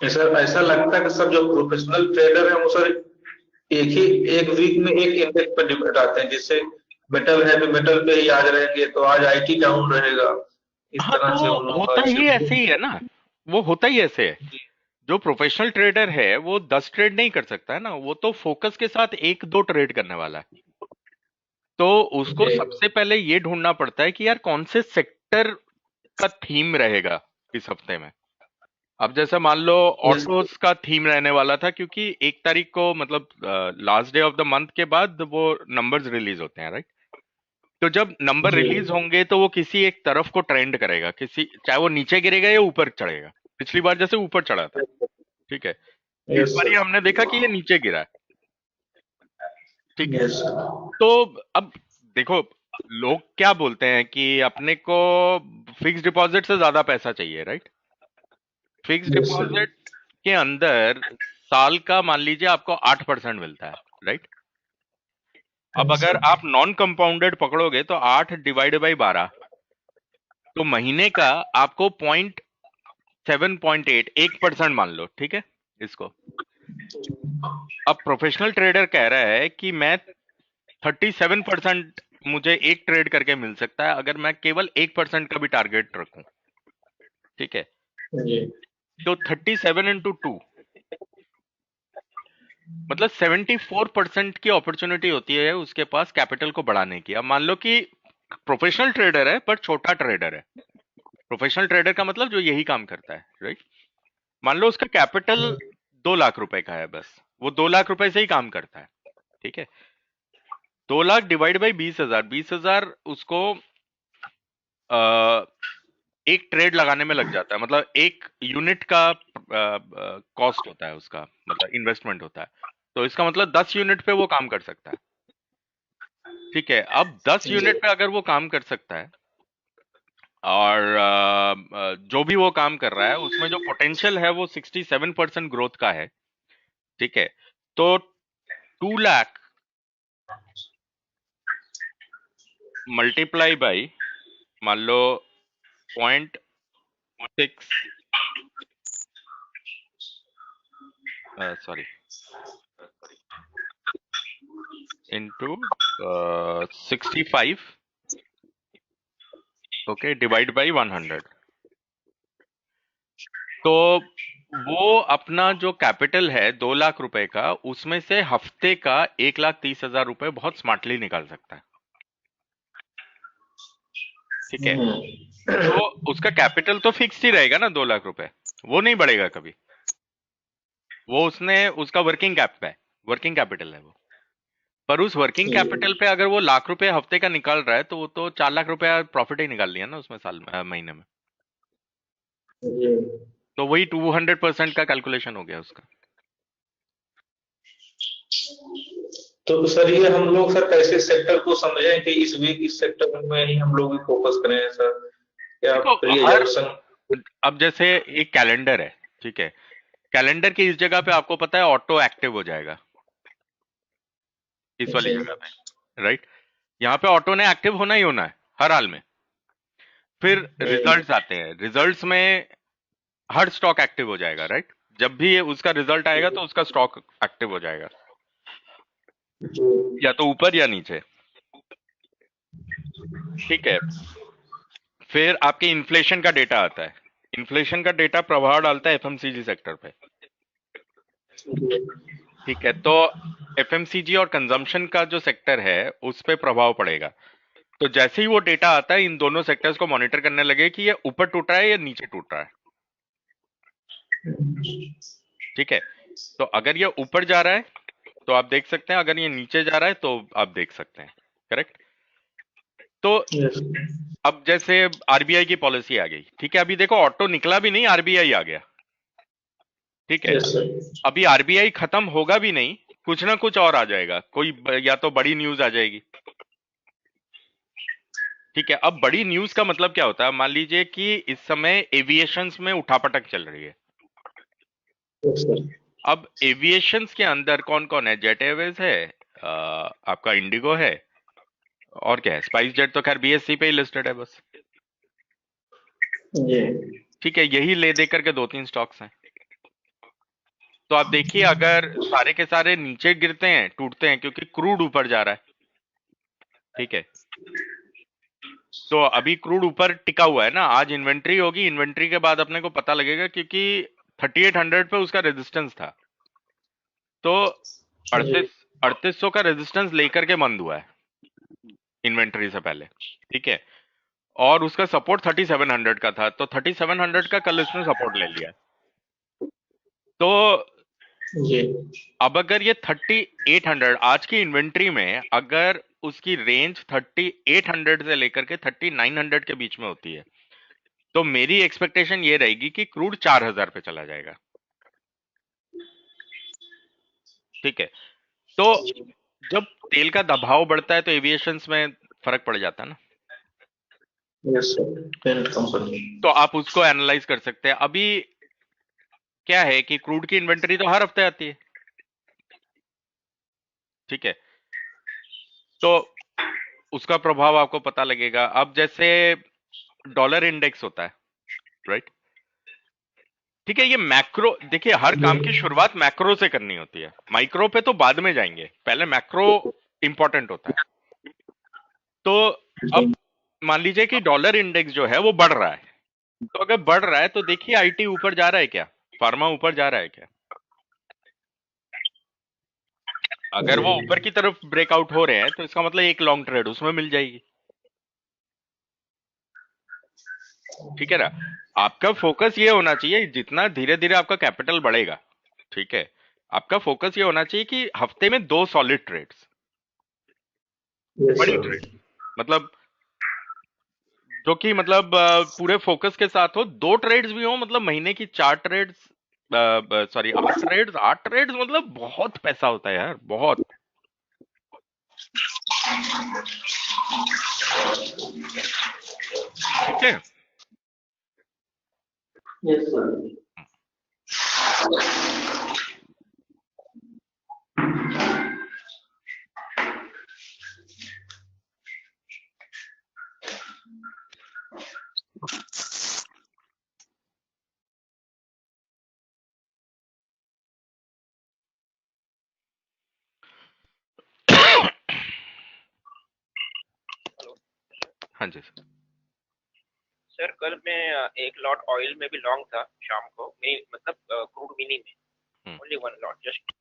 ऐसा लगता है कि सर जो प्रोफेशनल ट्रेडर है वो सर एक वीक में एक इंडेक्स पर डिपेंड आते हैं, जिससे मेटल है तो मेटल पे ही आज रहेंगे, तो आज आईटी डाउन रहेगा, इस हाँ, तरह से तो उन लोगों का होता ही ऐसे ही है ना, वो होता ही ऐसे है। जो प्रोफेशनल ट्रेडर है वो 10 ट्रेड नहीं कर सकता है ना, वो तो फोकस के साथ 1-2 ट्रेड करने वाला है। तो उसको जी सबसे पहले ये ढूंढना पड़ता है कि यार कौन से सेक्टर का थीम रहेगा इस हफ्ते में। अब जैसे मान लो यस ऑटोज का थीम रहने वाला था, क्योंकि 1 तारीख को मतलब last day of the month के बाद वो नंबर्स रिलीज होते हैं, राइट। तो जब नंबर जी रिलीज होंगे तो वो किसी एक तरफ को ट्रेंड करेगा, किसी, चाहे वो नीचे गिरेगा या ऊपर चढ़ेगा। पिछली बार जैसे ऊपर चढ़ा था, ठीक है। इस यस बार सर। ये हमने देखा कि ये नीचे गिरा है, ठीक है। Yes sir. तो अब देखो, लोग क्या बोलते हैं कि अपने को फिक्स डिपॉजिट से ज्यादा पैसा चाहिए, right. Fix yes sir. Deposit के अंदर साल का मान लीजिए आपको 8% मिलता है, राइट। अब यस अगर सर। आप नॉन कंपाउंडेड पकड़ोगे तो 8 डिवाइड बाई 12, तो महीने का आपको 0.7.8 1% मान लो, ठीक है इसको। अब प्रोफेशनल ट्रेडर कह रहा है कि मैं 37% मुझे एक ट्रेड करके मिल सकता है अगर मैं केवल 1% का भी टारगेट रखूं, ठीक है। जी तो 37 इंटू 2 मतलब 74% की अपॉर्चुनिटी होती है उसके पास कैपिटल को बढ़ाने की। अब मान लो कि प्रोफेशनल ट्रेडर है पर छोटा ट्रेडर है। प्रोफेशनल ट्रेडर का मतलब जो यही काम करता है, राइट। मान लो उसका कैपिटल 2 लाख रुपए का है, बस वो 2 लाख रुपए से ही काम करता है, ठीक है। 2 लाख डिवाइड बाई 20,000, 20,000 उसको एक ट्रेड लगाने में लग जाता है। मतलब एक यूनिट का कॉस्ट होता है उसका, मतलब इन्वेस्टमेंट होता है। तो इसका मतलब 10 यूनिट पे वो काम कर सकता है, ठीक है। अब 10 जी यूनिट पे अगर वो काम कर सकता है और जो भी वो काम कर रहा है उसमें जो पोटेंशियल है वो 67% ग्रोथ का है, ठीक है। तो 2 लाख मल्टीप्लाई बाई मान लो 0.6 sorry into 65, okay, divide by 100। तो वो अपना जो कैपिटल है 2 लाख रुपए का, उसमें से हफ्ते का 1,30,000 रुपए बहुत स्मार्टली निकाल सकता है, ठीक है। तो उसका कैपिटल तो फिक्स ही रहेगा ना 2 लाख रुपए, वो नहीं बढ़ेगा कभी। वो उसने उसका वर्किंग कैप है, वर्किंग कैपिटल है वो। पर उस वर्किंग कैपिटल पे अगर वो लाख रुपए हफ्ते का निकाल रहा है तो वो तो 4 लाख रुपया प्रॉफिट ही निकाल लिया ना उसमें साल में, महीने में। जी। तो वही 200% का कैलकुलेशन हो गया उसका। तो सर ये हम लोग सर कैसे सेक्टर को समझें कि इस वीक इस सेक्टर में ही हम लोग फोकस करें सर, या देखो प्री हर, एजम्पशन? अब जैसे एक कैलेंडर है, ठीक है। कैलेंडर की इस जगह पे आपको पता है ऑटो एक्टिव हो जाएगा, इस वाली जी जगह पे, राइट। यहाँ पे ऑटो ने एक्टिव होना ही होना है हर हाल में, फिर रिजल्ट्स आते हैं, रिजल्ट्स में हर स्टॉक एक्टिव हो जाएगा, राइट? जब भी ये उसका रिजल्ट आएगा तो उसका स्टॉक एक्टिव हो जाएगा, या तो ऊपर या नीचे। ठीक है, फिर आपके इन्फ्लेशन का डेटा आता है। इन्फ्लेशन का डेटा प्रभाव डालता है एफएमसीजी सेक्टर पे। ठीक है, तो एफएमसीजी और कंजम्पशन का जो सेक्टर है उस पे प्रभाव पड़ेगा। तो जैसे ही वो डेटा आता है, इन दोनों सेक्टर्स को मॉनिटर करने लगे कि ये ऊपर टूट रहा है या नीचे टूट रहा है। ठीक है, तो अगर ये ऊपर जा रहा है तो आप देख सकते हैं, अगर ये नीचे जा रहा है तो आप देख सकते हैं, करेक्ट? तो अब जैसे आरबीआई की पॉलिसी आ गई, ठीक है, अभी देखो ऑटो निकला भी नहीं, आरबीआई आ गया। ठीक है, अभी आरबीआई खत्म होगा भी नहीं, कुछ ना कुछ और आ जाएगा, कोई या तो बड़ी न्यूज आ जाएगी। ठीक है, अब बड़ी न्यूज का मतलब क्या होता है? मान लीजिए कि इस समय एविएशंस में उठापटक चल रही है। अब एविएशंस के अंदर कौन कौन है? जेट एयरवेज है, आपका इंडिगो है, और क्या है? स्पाइस जेट तो खैर बीएससी पे ही लिस्टेड है बस। ठीक है, यही ले दे करके 2-3 स्टॉक्स हैं। तो आप देखिए, अगर सारे के सारे नीचे गिरते हैं, टूटते हैं, क्योंकि क्रूड ऊपर जा रहा है। ठीक है, तो अभी क्रूड ऊपर टिका हुआ है ना, आज इन्वेंट्री होगी, इन्वेंट्री के बाद अपने को पता लगेगा, क्योंकि 3800 पे उसका रेजिस्टेंस था, तो 3800 का रेजिस्टेंस लेकर के बंद हुआ है इन्वेंट्री से पहले। ठीक है, और उसका सपोर्ट 3700 का था, तो 3700 का कल इसने सपोर्ट ले लिया। तो अब अगर ये 3800 आज की इन्वेंट्री में, अगर उसकी रेंज 3800 से लेकर के 3900 के बीच में होती है, तो मेरी एक्सपेक्टेशन ये रहेगी कि क्रूड 4000 पे चला जाएगा। ठीक है, तो जब तेल का दबाव बढ़ता है तो एविएशंस में फर्क पड़ जाता है ना। तो आप उसको एनालाइज कर सकते हैं। अभी क्या है कि क्रूड की इन्वेंटरी तो हर हफ्ते आती है। ठीक है, तो उसका प्रभाव आपको पता लगेगा। अब जैसे डॉलर इंडेक्स होता है, राइट? ठीक है, ये मैक्रो, देखिए हर काम की शुरुआत मैक्रो से करनी होती है, माइक्रो पे तो बाद में जाएंगे, पहले मैक्रो इंपॉर्टेंट होता है। तो अब मान लीजिए कि डॉलर इंडेक्स जो है वो बढ़ रहा है, तो अगर बढ़ रहा है तो देखिए आईटी ऊपर जा रहा है क्या, फार्मा ऊपर जा रहा है क्या? अगर वो ऊपर की तरफ ब्रेकआउट हो रहे हैं तो इसका मतलब एक लॉन्ग ट्रेड उसमें मिल जाएगी। ठीक है ना, आपका फोकस ये होना चाहिए, जितना धीरे धीरे आपका कैपिटल बढ़ेगा, ठीक है, आपका फोकस ये होना चाहिए कि हफ्ते में 2 सॉलिड ट्रेड्स, बड़ी ट्रेड, मतलब जो कि मतलब पूरे फोकस के साथ हो। 2 ट्रेड्स भी हो, मतलब महीने की 4 ट्रेड्स, सॉरी 8 ट्रेड्स, मतलब बहुत पैसा होता है यार, बहुत। ठीक है, हाँ जी सर। सर कल मैं एक लॉट ऑयल में भी लॉन्ग था शाम को, मैं मतलब क्रूड मिनी में ओनली 1 लॉट जस्ट।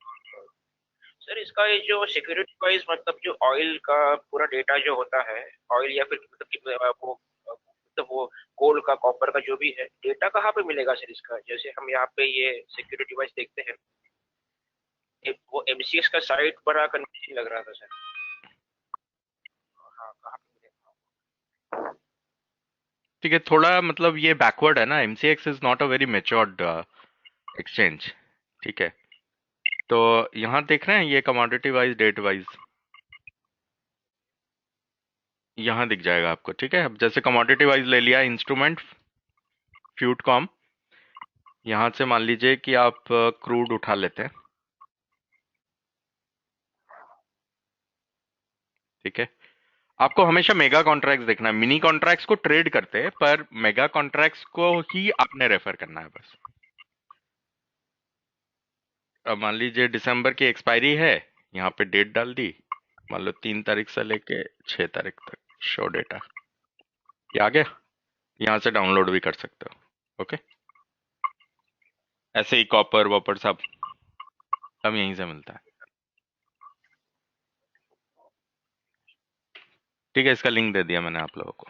सर इसका ये जो सिक्योरिटी वाइज, मतलब जो ऑयल का पूरा डेटा जो होता है, ऑयल या फिर मतलब कि वो गोल्ड का, कॉपर का जो भी है डेटा कहाँ पे मिलेगा सर इसका? जैसे हम यहाँ पे ये सिक्योरिटी वाइज देखते हैं, वो एमसीएक्स का साइट बड़ा कंफ्यूजिंग लग रहा था सर। हाँ, कहाँ पे मिलेगा? ठीक है, थोड़ा मतलब ये बैकवर्ड है ना, MCX is not a very matured exchange. ठीक है, तो यहाँ देख रहे हैं ये कमोडिटी वाइज, डेट वाइज, यहाँ दिख जाएगा आपको। ठीक है, अब जैसे कमोडिटी वाइज ले लिया इंस्ट्रूमेंट फ्यूटकॉम, यहाँ से मान लीजिए कि आप क्रूड उठा लेते हैं। ठीक है, आपको हमेशा मेगा कॉन्ट्रैक्ट्स देखना है, मिनी कॉन्ट्रैक्ट्स को ट्रेड करते हैं पर मेगा कॉन्ट्रैक्ट्स को ही आपने रेफर करना है बस। अब मान लीजिए दिसंबर की एक्सपायरी है, यहाँ पे डेट डाल दी, मान लो 3 तारीख से लेके 6 तारीख तक शो डेटा, ये आ गया, यहाँ से डाउनलोड भी कर सकते हो। ओके, ऐसे ही कॉपर वॉपर सब यहीं से मिलता है। ठीक है, इसका लिंक दे दिया मैंने आप लोगों को।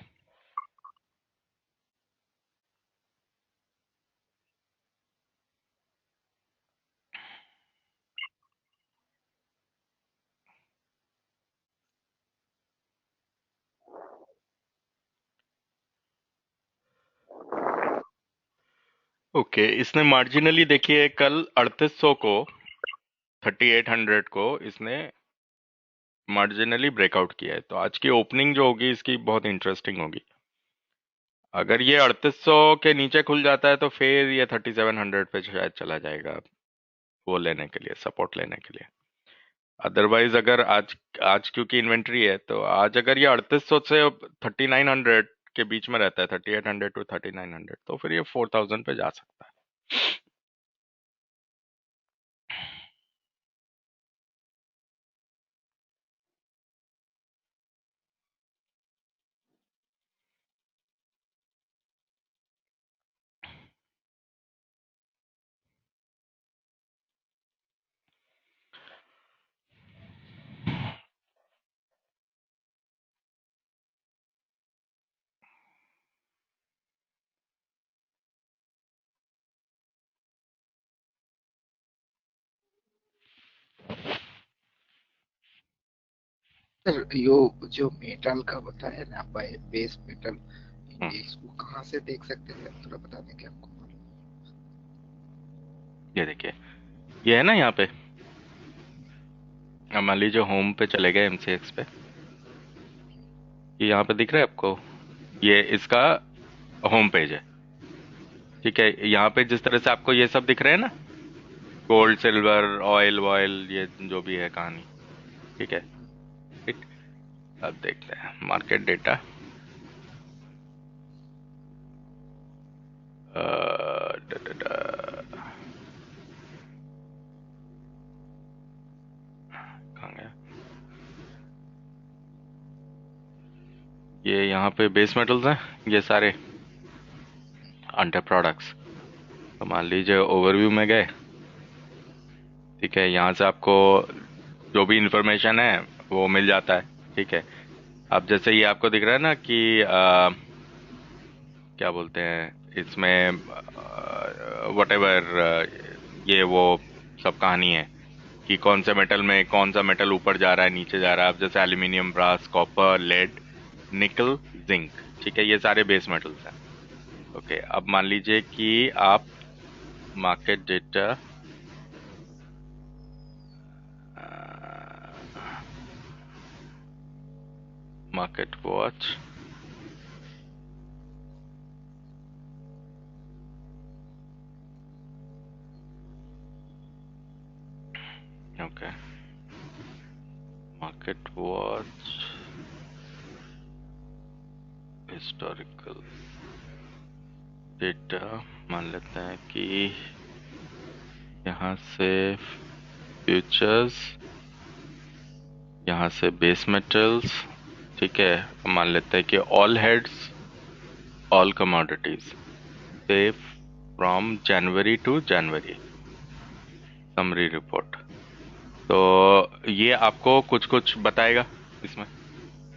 ओके, इसने मार्जिनली देखिए कल 3800 को 3800 को इसने मार्जिनली ब्रेकआउट किया है, तो आज की ओपनिंग जो होगी इसकी बहुत इंटरेस्टिंग होगी। अगर ये 3800 के नीचे खुल जाता है तो फिर ये 3700 पे शायद चला जाएगा वो लेने के लिए, सपोर्ट लेने के लिए। अदरवाइज अगर आज क्योंकि इन्वेंट्री है तो आज अगर ये 3800 से 3900 के बीच में रहता है, 3800 टू 3900, तो फिर ये 4000 पे जा सकता है। सर यो जो मेटल का बताया ना, बेस मेटल इंडेक्स, वो कहाँ से देख सकते हैं, थोड़ा बता देंगे हमको? ये देखिए, ये है ना यहाँ पे, अब मान लीजिए होम पे चले गए MCX पे, ये यहाँ पे दिख रहा है आपको, ये इसका होम पेज है। ठीक है, यहाँ पे जिस तरह से आपको ये सब दिख रहे हैं ना, गोल्ड सिल्वर ऑयल वॉयल, ये जो भी है कहानी, ठीक है। ठीक, अब देखते हैं मार्केट डेटा। कहाँ गया ये, यहाँ पे बेस मेटल्स हैं ये सारे अंडर प्रोडक्ट्स। तो मान लीजिए ओवरव्यू में गए, ठीक है, यहाँ से आपको जो भी इंफॉर्मेशन है वो मिल जाता है। ठीक है, अब जैसे ये आपको दिख रहा है ना कि क्या बोलते हैं इसमें, व्हाटएवर ये वो सब कहानी है कि कौन से मेटल में कौन सा मेटल ऊपर जा रहा है नीचे जा रहा है। अब जैसे एल्यूमिनियम, ब्रास, कॉपर, लेड, निकल, जिंक, ठीक है, ये सारे बेस मेटल्स हैं। ओके, अब मान लीजिए कि आप market data market watch, okay, market watch historical data मान लेते हैं कि यहाँ से फ्यूचर्स, यहाँ से बेस मेटल्स, ठीक है, मान लेते हैं कि ऑल हेड्स ऑल कमोडिटीज से from January to January summary report. तो ये आपको कुछ कुछ बताएगा इसमें,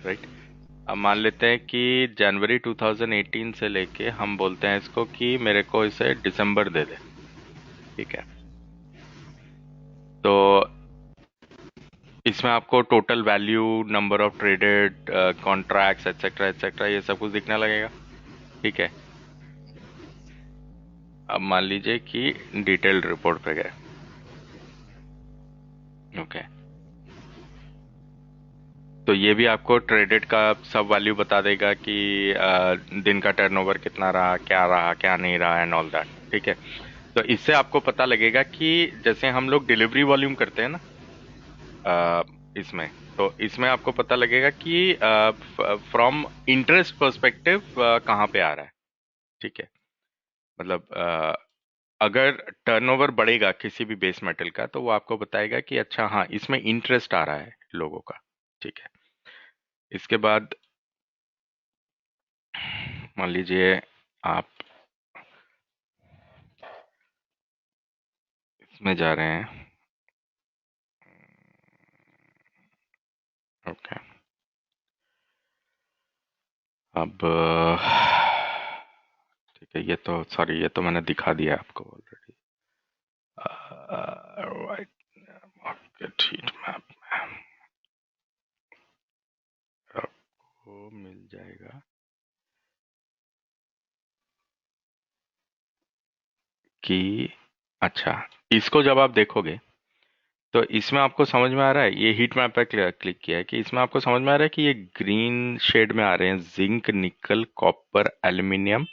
राइट। अब मान लेते हैं कि जनवरी 2018 से लेके हम बोलते हैं इसको कि मेरे को इसे दिसंबर दे दे, ठीक है। तो इसमें आपको total value, number of traded contracts etcetera etcetera ये सब कुछ दिखने लगेगा, ठीक है। अब मान लीजिए कि डिटेल्ड रिपोर्ट पे गए, ओके, तो ये भी आपको ट्रेडेड का सब वैल्यू बता देगा कि दिन का टर्नओवर कितना रहा, क्या नहीं रहा एंड ऑल दैट, ठीक है। तो इससे आपको पता लगेगा कि जैसे हम लोग डिलीवरी वॉल्यूम करते हैं ना, इसमें। तो इसमें आपको पता लगेगा कि फ्रॉम इंटरेस्ट पर्सपेक्टिव कहाँ पे आ रहा है। ठीक है, मतलब अगर टर्नओवर बढ़ेगा किसी भी बेस मेटल का तो वो आपको बताएगा कि अच्छा हाँ इसमें इंटरेस्ट आ रहा है लोगों का। ठीक है, इसके बाद मान लीजिए आप इसमें जा रहे हैं। ओके, अब ठीक है, ये तो सॉरी ये तो मैंने दिखा दिया आपको already. Right, market heat map में आपको मिल जाएगा कि अच्छा इसको जब आप देखोगे तो इसमें आपको समझ में आ रहा है, ये हीट मैप पे क्लिक किया है कि इसमें आपको समझ में आ रहा है कि ये ग्रीन शेड में आ रहे हैं जिंक, निकल, कॉपर, एल्यूमिनियम।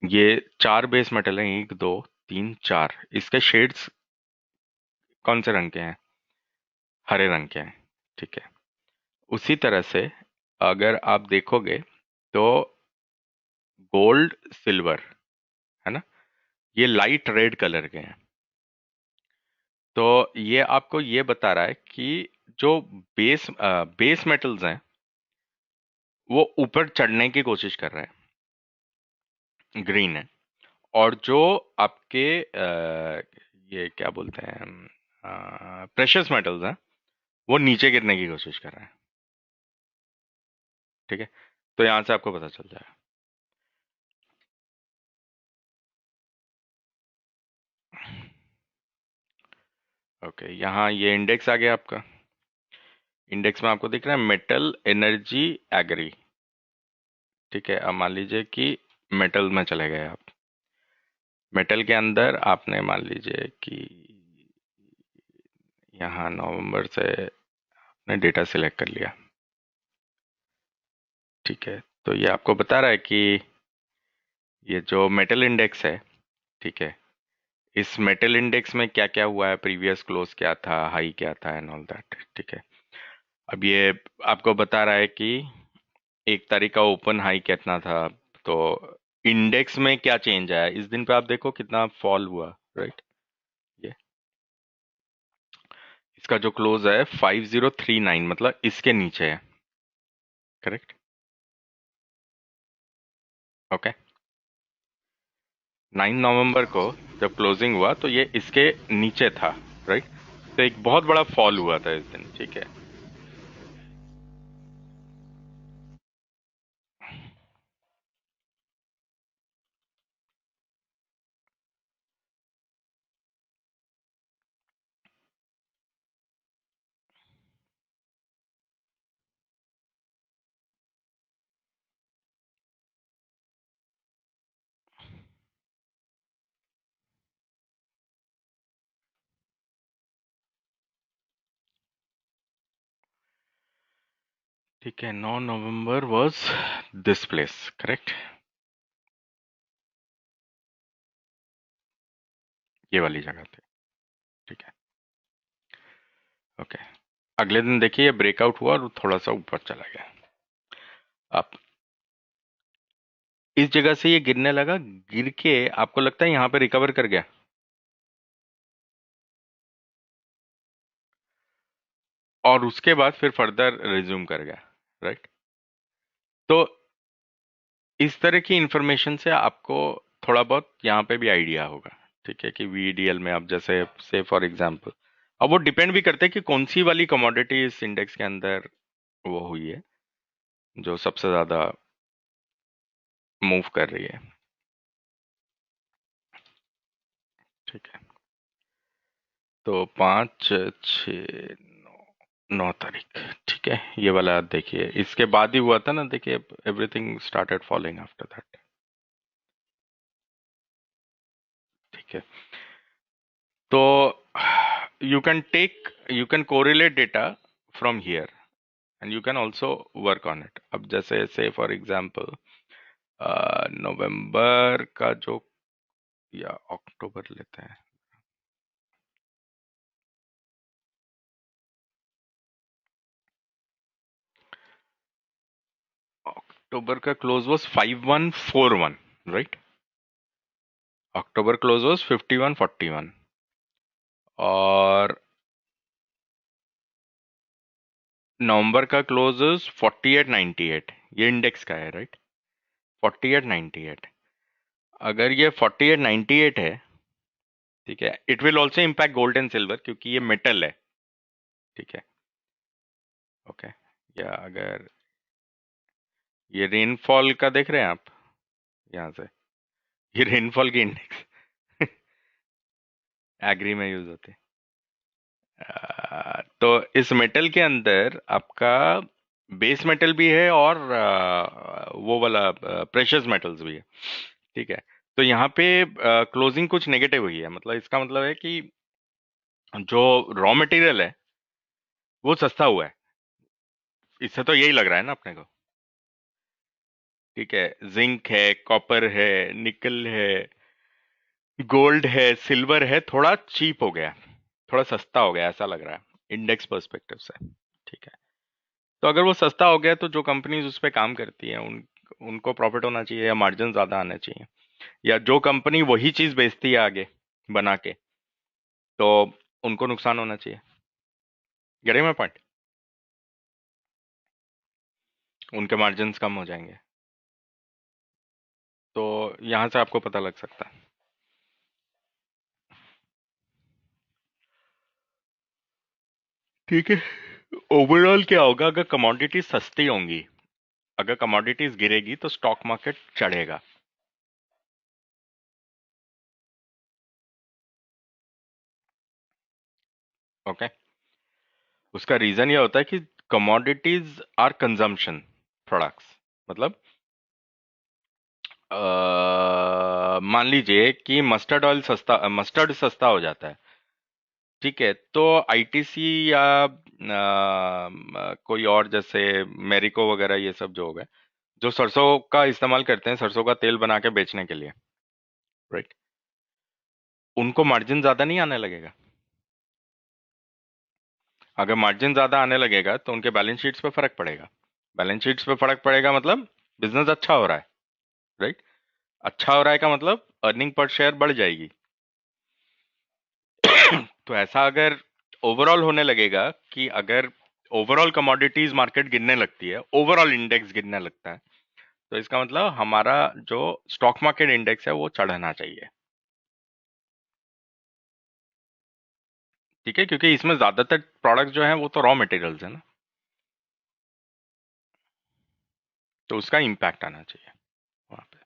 ये 4 बेस मेटल हैं, 1 2 3 4। इसके शेड्स कौन से रंग के हैं? हरे रंग के हैं। ठीक है, उसी तरह से अगर आप देखोगे तो गोल्ड, सिल्वर, है ना, ये लाइट रेड कलर के हैं। तो ये आपको ये बता रहा है कि जो बेस मेटल्स हैं वो ऊपर चढ़ने की कोशिश कर रहे हैं, ग्रीन है। और जो आपके ये क्या बोलते हैं, प्रेशियस मेटल्स हैं, वो नीचे गिरने की कोशिश कर रहे हैं। ठीक है, तो यहां से आपको पता चल जाएगा। ओके, यहाँ ये इंडेक्स आ गया आपका। इंडेक्स में आपको दिख रहा है मेटल, एनर्जी, एग्री। ठीक है, अब मान लीजिए कि मेटल में चले गए आप। मेटल के अंदर आपने मान लीजिए कि यहाँ नवंबर से आपने डेटा सिलेक्ट कर लिया। ठीक है, तो ये आपको बता रहा है कि ये जो मेटल इंडेक्स है, ठीक है, इस मेटल इंडेक्स में क्या क्या हुआ है, प्रीवियस क्लोज क्या था, हाई क्या था, एंड ऑल दैट। ठीक है, अब ये आपको बता रहा है कि 1 तारीख का ओपन हाई कितना था, तो इंडेक्स में क्या चेंज आया इस दिन पे। आप देखो कितना फॉल हुआ, राइट। ये इसका जो क्लोज है 5039, मतलब इसके नीचे है, करेक्ट। ओके, 9 नवंबर को जब क्लोजिंग हुआ तो ये इसके नीचे था, राइट। तो एक बहुत बड़ा फॉल हुआ था इस दिन। ठीक है, ठीक है, 9 नवंबर वाज दिस प्लेस, करेक्ट। ये वाली जगह थी। ठीक है, ओके। अगले दिन देखिए ये ब्रेकआउट हुआ और थोड़ा सा ऊपर चला गया। आप इस जगह से ये गिरने लगा, गिर के आपको लगता है यहाँ पे रिकवर कर गया, और उसके बाद फिर फर्दर रिज्यूम कर गया, राइट। तो इस तरह की इंफॉर्मेशन से आपको थोड़ा बहुत यहाँ पे भी आइडिया होगा। ठीक है, कि वीडीएल में आप जैसे से फॉर एग्जांपल, अब वो डिपेंड भी करते हैं कि कौन सी वाली कमोडिटी इस इंडेक्स के अंदर वो हुई है जो सबसे ज्यादा मूव कर रही है। ठीक है, तो 5 6 9 तारीख, ठीक है, ये वाला देखिए, इसके बाद ही हुआ था ना, देखिए everything started following after that. ठीक है, तो you can correlate data from here and you can also work on it। अब जैसे से फॉर एग्जांपल नवंबर का जो, या अक्टूबर लेते हैं, अक्टूबर का close was 5141, right? October close was 5141 और नवंबर का क्लोज 4898। ये इंडेक्स का है, राइट? 4898। अगर ये 4898 है, ठीक है, it will also impact gold and silver क्योंकि ये मेटल है, ठीक है, ओके। या अगर ये रेनफॉल का देख रहे हैं आप यहाँ से, ये रेनफॉल की इंडेक्स एग्री में यूज होते हैं। तो इस मेटल के अंदर आपका बेस मेटल भी है और वो वाला प्रेशियस मेटल्स भी है, ठीक है। तो यहाँ पे क्लोजिंग कुछ नेगेटिव हुई है, मतलब इसका मतलब है कि जो रॉ मटेरियल है वो सस्ता हुआ है, इससे तो यही लग रहा है ना अपने को, ठीक है। जिंक है, कॉपर है, निकल है, गोल्ड है, सिल्वर है, थोड़ा चीप हो गया, थोड़ा सस्ता हो गया, ऐसा लग रहा है इंडेक्स पर्सपेक्टिव से, ठीक है। तो अगर वो सस्ता हो गया तो जो कंपनीज उस पर काम करती है उनको प्रॉफिट होना चाहिए या मार्जिन ज्यादा आने चाहिए, या जो कंपनी वही चीज बेचती है आगे बना के तो उनको नुकसान होना चाहिए। Gate my point? उनके मार्जिन कम हो जाएंगे, तो यहां से आपको पता लग सकता है, ठीक है। ओवरऑल क्या होगा अगर कमोडिटीज सस्ती होंगी, अगर कमोडिटीज गिरेगी तो स्टॉक मार्केट चढ़ेगा, ओके। उसका रीजन ये होता है कि कमोडिटीज आर कंजम्पशन प्रोडक्ट्स, मतलब मान लीजिए कि मस्टर्ड सस्ता हो जाता है, ठीक है, तो आईटीसी या कोई और जैसे मेरिको वगैरह ये सब जो हो गए, जो सरसों का इस्तेमाल करते हैं, सरसों का तेल बना के बेचने के लिए, राइट, उनको मार्जिन ज्यादा नहीं आने लगेगा। अगर मार्जिन ज्यादा आने लगेगा तो उनके बैलेंस शीट्स पे फर्क पड़ेगा, बैलेंस शीट्स पे फर्क पड़ेगा मतलब बिजनेस अच्छा हो रहा है, राइट। अच्छा हो रहा है का मतलब अर्निंग पर शेयर बढ़ जाएगी। तो ऐसा अगर ओवरऑल होने लगेगा कि अगर ओवरऑल कमोडिटीज मार्केट गिरने लगती है, ओवरऑल इंडेक्स गिरने लगता है, तो इसका मतलब हमारा जो स्टॉक मार्केट इंडेक्स है वो चढ़ना चाहिए, ठीक है, क्योंकि इसमें ज्यादातर प्रोडक्ट्स जो हैं वो तो रॉ मटेरियल्स है ना, तो उसका इम्पैक्ट आना चाहिए वहां पे।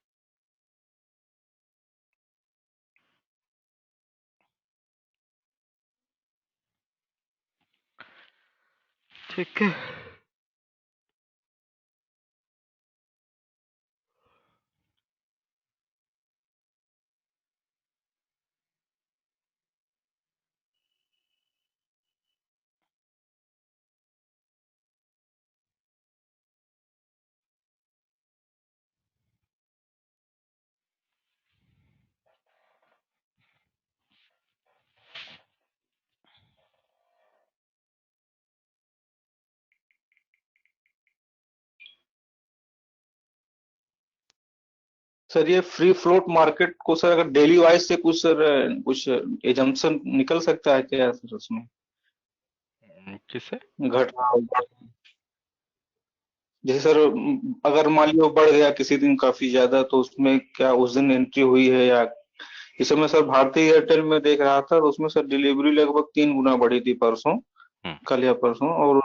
ठीक है, सर ये फ्री फ्लोट मार्केट को सर अगर डेली वाइज से कुछ सर कुछ एजम्पशन निकल सकता है क्या सर उसमें? किससे? घट रहा होगा जैसे सर अगर मान लो बढ़ गया किसी दिन काफी ज्यादा तो उसमें क्या उस दिन एंट्री हुई है या इस समय सर भारतीय एयरटेल में देख रहा था तो उसमें सर डिलीवरी लगभग 3 गुना बढ़ी थी परसों, हम्म कल या परसों, और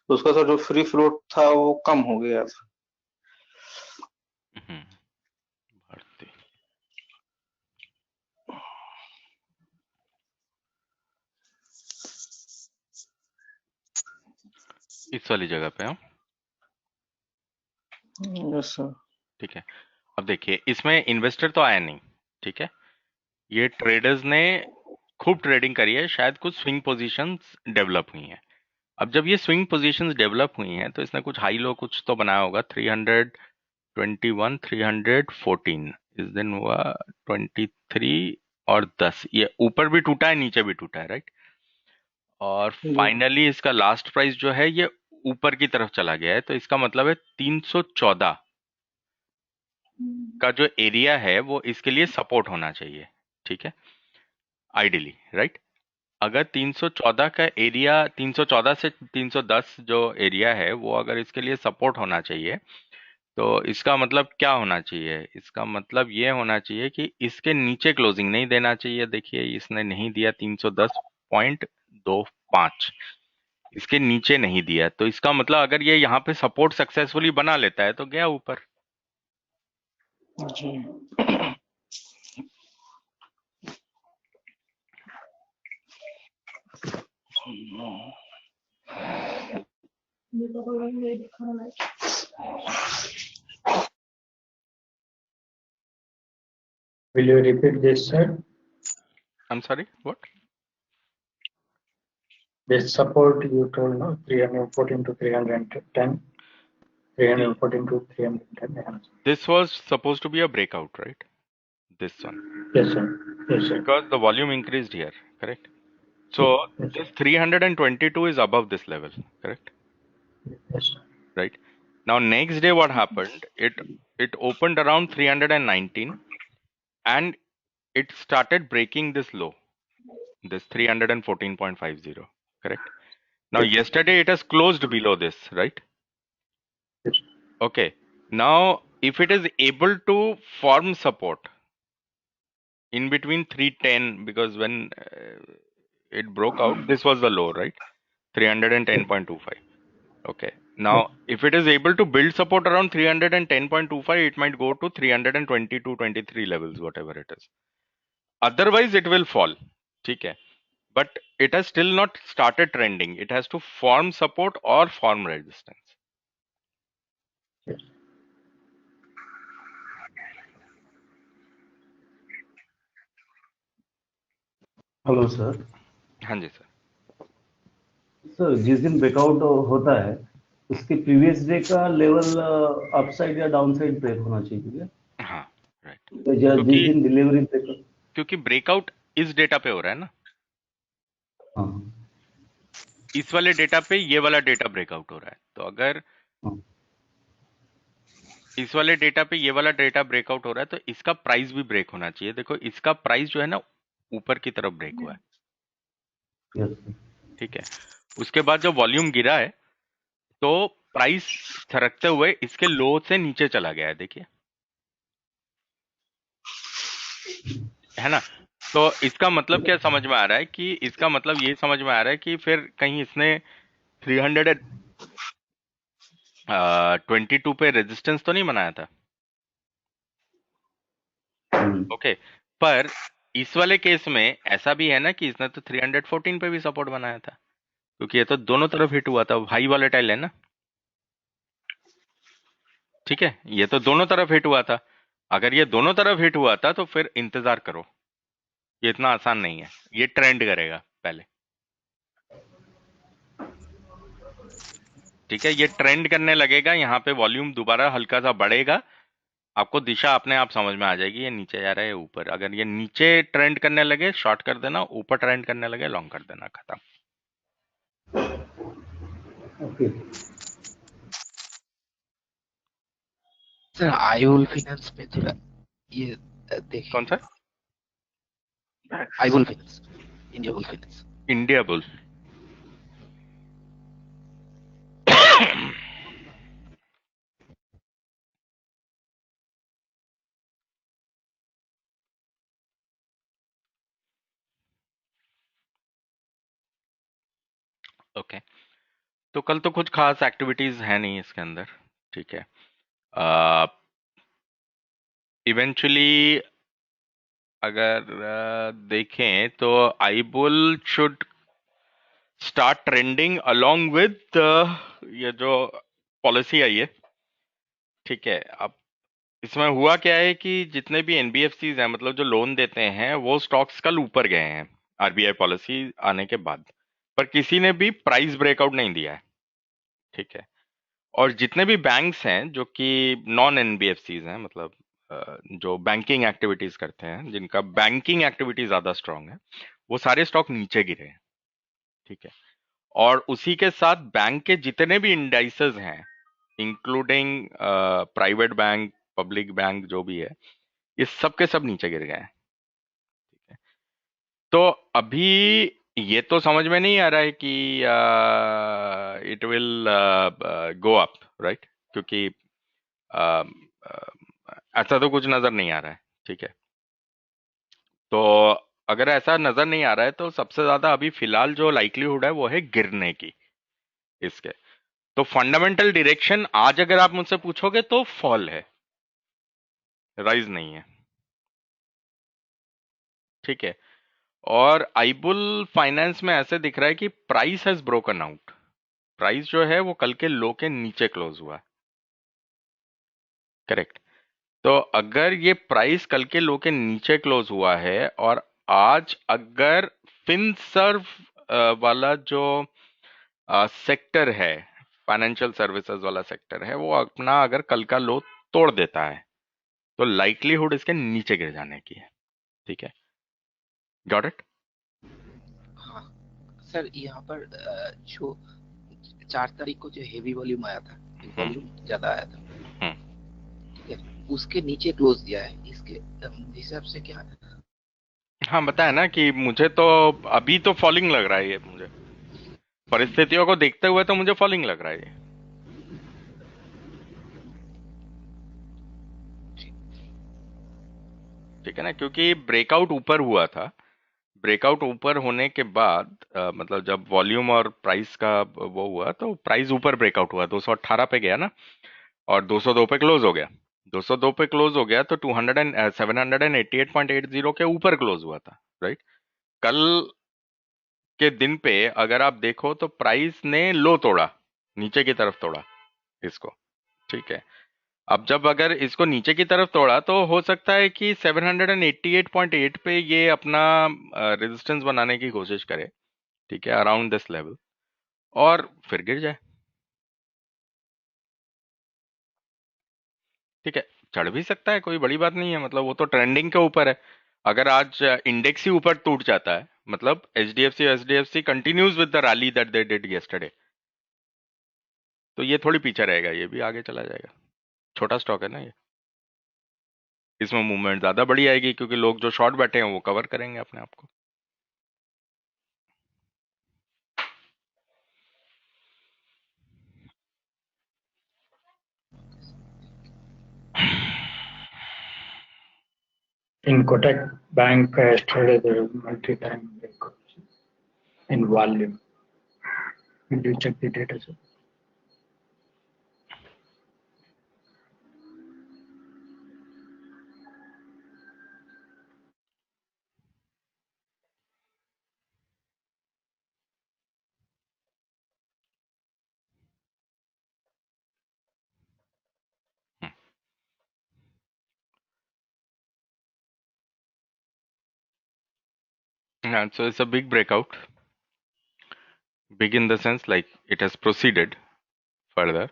उसका सर जो फ्री फ्लोट था वो कम हो गया था। हम्म, भारती इस वाली जगह पे हाँ, यस सर। ठीक है। अब देखिए इसमें इन्वेस्टर तो आया नहीं, ठीक है, ये ट्रेडर्स ने खूब ट्रेडिंग करी है, शायद कुछ स्विंग पोजीशंस डेवलप हुई हैं। अब जब ये स्विंग पोजीशंस डेवलप हुई हैं तो इसने कुछ हाई लो कुछ तो बनाया होगा, 321 314 इस दिन हुआ, 23 और 10, ये ऊपर भी टूटा है नीचे भी टूटा है, राइट। और जी फाइनली इसका लास्ट प्राइस जो है ये ऊपर की तरफ चला गया है, तो इसका मतलब है 314 का जो एरिया है वो इसके लिए सपोर्ट होना चाहिए, ठीक है, आइडियली, राइट। अगर 314 का एरिया, 314 से 310 जो एरिया है वो अगर इसके लिए सपोर्ट होना चाहिए, तो इसका मतलब क्या होना चाहिए? इसका मतलब ये होना चाहिए कि इसके नीचे क्लोजिंग नहीं देना चाहिए। देखिए इसने नहीं दिया 310.25, इसके नीचे नहीं दिया, तो इसका मतलब अगर ये यहाँ पे सपोर्ट सक्सेसफुली बना लेता है तो गया ऊपर। जी will you repeat this, sir? I'm sorry, what? This support you told, no, 314 to 310, 314 to 310. Yeah. This was supposed to be a breakout, right? This one. Yes, sir. Yes, sir. Because the volume increased here, correct? So Yes, this 322 is above this level, correct? yes, sir. Right. Now next day what happened? It opened around 319 and it started breaking this low, this 314.50, correct? Now yesterday it has closed below this, right? Yes. Okay. Now if it is able to form support in between 310, because when it broke out, this was the low, right? 310.25. Okay. Now, if it is able to build support around 310.25, it might go to 322, 23 levels, whatever it is. Otherwise, it will fall. Okay. But it has still not started trending. It has to form support or form resistance. Yes. Hello sir. हाँ जी sir. Sir जिस दिन breakout होता है उसके previous day का level upside या downside break होना चाहिए क्या? हाँ राइट, तो जिस दिन डिलीवरी ब्रेकआउट, क्योंकि ब्रेकआउट इस डेटा पे हो रहा है ना, हाँ इस वाले डेटा पे ये वाला डेटा ब्रेकआउट हो रहा है, तो अगर हाँ इस वाले डेटा पे ये वाला डेटा ब्रेकआउट हो रहा है तो इसका प्राइस भी ब्रेक होना चाहिए। देखो इसका प्राइस जो है ना ऊपर की तरफ ब्रेक हुआ है, यस सर। ठीक है। उसके बाद जब वॉल्यूम गिरा है तो प्राइस सरकते हुए इसके लो से नीचे चला गया है, देखिए, है ना। तो इसका मतलब क्या समझ में आ रहा है कि इसका मतलब ये समझ में आ रहा है कि फिर कहीं इसने 322 पे रेजिस्टेंस तो नहीं बनाया था। ओके, पर इस वाले केस में ऐसा भी है ना कि इसने तो 314 पे भी सपोर्ट बनाया था, क्योंकि ये तो दोनों तरफ हिट हुआ था, हाई वॉलेटाइल है ना, ठीक है, ये तो दोनों तरफ हिट हुआ था। अगर ये दोनों तरफ हिट हुआ था तो फिर इंतजार करो, ये इतना आसान नहीं है, ये ट्रेंड करेगा पहले, ठीक है। ये ट्रेंड करने लगेगा, यहाँ पे वॉल्यूम दोबारा हल्का सा बढ़ेगा, आपको दिशा अपने आप समझ में आ जाएगी, ये नीचे जा रहा है ऊपर। अगर ये नीचे ट्रेंड करने लगे शॉर्ट कर देना, ऊपर ट्रेंड करने लगे लॉन्ग कर देना, खत्म। ओके सर आईवुल फाइनेंस में थोड़ा ये देखिए। कौन सा? Ibull finance, India bull finance. India bull, okay. तो कल तो कुछ खास एक्टिविटीज है नहीं इसके अंदर, ठीक है। इवेंचुअली अगर देखें तो Ibull should start trending along with ये जो पॉलिसी आई है, ठीक है। अब इसमें हुआ क्या है कि जितने भी एनबीएफसीज हैं, मतलब जो लोन देते हैं, वो स्टॉक्स कल ऊपर गए हैं आरबीआई पॉलिसी आने के बाद, पर किसी ने भी प्राइस ब्रेकआउट नहीं दिया है, ठीक है। और जितने भी बैंक्स हैं जो कि नॉन एनबीएफसीज हैं, मतलब जो बैंकिंग एक्टिविटीज करते हैं, जिनका बैंकिंग एक्टिविटी ज्यादा स्ट्रांग है, वो सारे स्टॉक नीचे गिरे हैं, ठीक है। और उसी के साथ बैंक के जितने भी इंडाइसेस हैं, including private bank, public bank जो भी है, ये सब के सब नीचे गिर गए हैं। ठीक है, तो अभी ये तो समझ में नहीं आ रहा है कि it will go up, right, क्योंकि अ, ऐसा तो कुछ नजर नहीं आ रहा है। ठीक है, तो अगर ऐसा नजर नहीं आ रहा है तो सबसे ज्यादा अभी फिलहाल जो लाइक्लीहुड है वो है गिरने की इसके। तो फंडामेंटल डायरेक्शन आज अगर आप मुझसे पूछोगे तो फॉल है, राइज नहीं है। ठीक है, और आईबुल फाइनेंस में ऐसे दिख रहा है कि price has broken out. Price जो है वो कल के लो के नीचे क्लोज हुआ। करेक्ट, तो अगर ये प्राइस कल के लो के नीचे क्लोज हुआ है और आज अगर फिनसर्व वाला जो सेक्टर है, फाइनेंशियल सर्विसेज वाला सेक्टर है, वो अपना अगर कल का लो तोड़ देता है तो लाइक्लीहुड इसके नीचे गिर जाने की है। ठीक है, गॉट इट? हाँ सर, यहाँ पर जो 4 तारीख को जो हेवी वॉल्यूम आया था, वॉल्यूम ज्यादा आया था, ठीक है, उसके नीचे क्लोज दिया है। इसके हिसाब से क्या है? हाँ, बताया ना कि मुझे तो अभी तो फॉलिंग लग रहा है ये, मुझे परिस्थितियों को देखते हुए तो मुझे फॉलिंग लग रहा है ये। ठीक है ना, क्योंकि ब्रेकआउट ऊपर हुआ था। ब्रेकआउट ऊपर होने के बाद मतलब जब वॉल्यूम और प्राइस का वो हुआ तो प्राइस ऊपर ब्रेकआउट हुआ, 218 पे गया ना, और 202 पे क्लोज हो गया। 202 पे क्लोज हो गया तो 788.80 के ऊपर क्लोज हुआ था, राइट। कल के दिन पे अगर आप देखो तो प्राइस ने लो तोड़ा, नीचे की तरफ तोड़ा इसको। ठीक है, अब जब अगर इसको नीचे की तरफ तोड़ा तो हो सकता है कि 788.8 पे ये अपना रेजिस्टेंस बनाने की कोशिश करे। ठीक है, अराउंड दिस लेवल, और फिर गिर जाए। ठीक है, चढ़ भी सकता है, कोई बड़ी बात नहीं है, मतलब वो तो ट्रेंडिंग के ऊपर है। अगर आज इंडेक्स ही ऊपर टूट जाता है, मतलब HDFC continues with the rally that they did yesterday, तो ये थोड़ी पीछे रहेगा, ये भी आगे चला जाएगा। छोटा स्टॉक है ना ये, इसमें मूवमेंट ज्यादा बड़ी आएगी क्योंकि लोग जो शॉर्ट बैठे हैं वो कवर करेंगे अपने आप को। In Kotak Bank, yesterday there was multi-time breakout in volume. Will you check the data, sir? And so it's a big breakout. Big in the sense like it has proceeded further.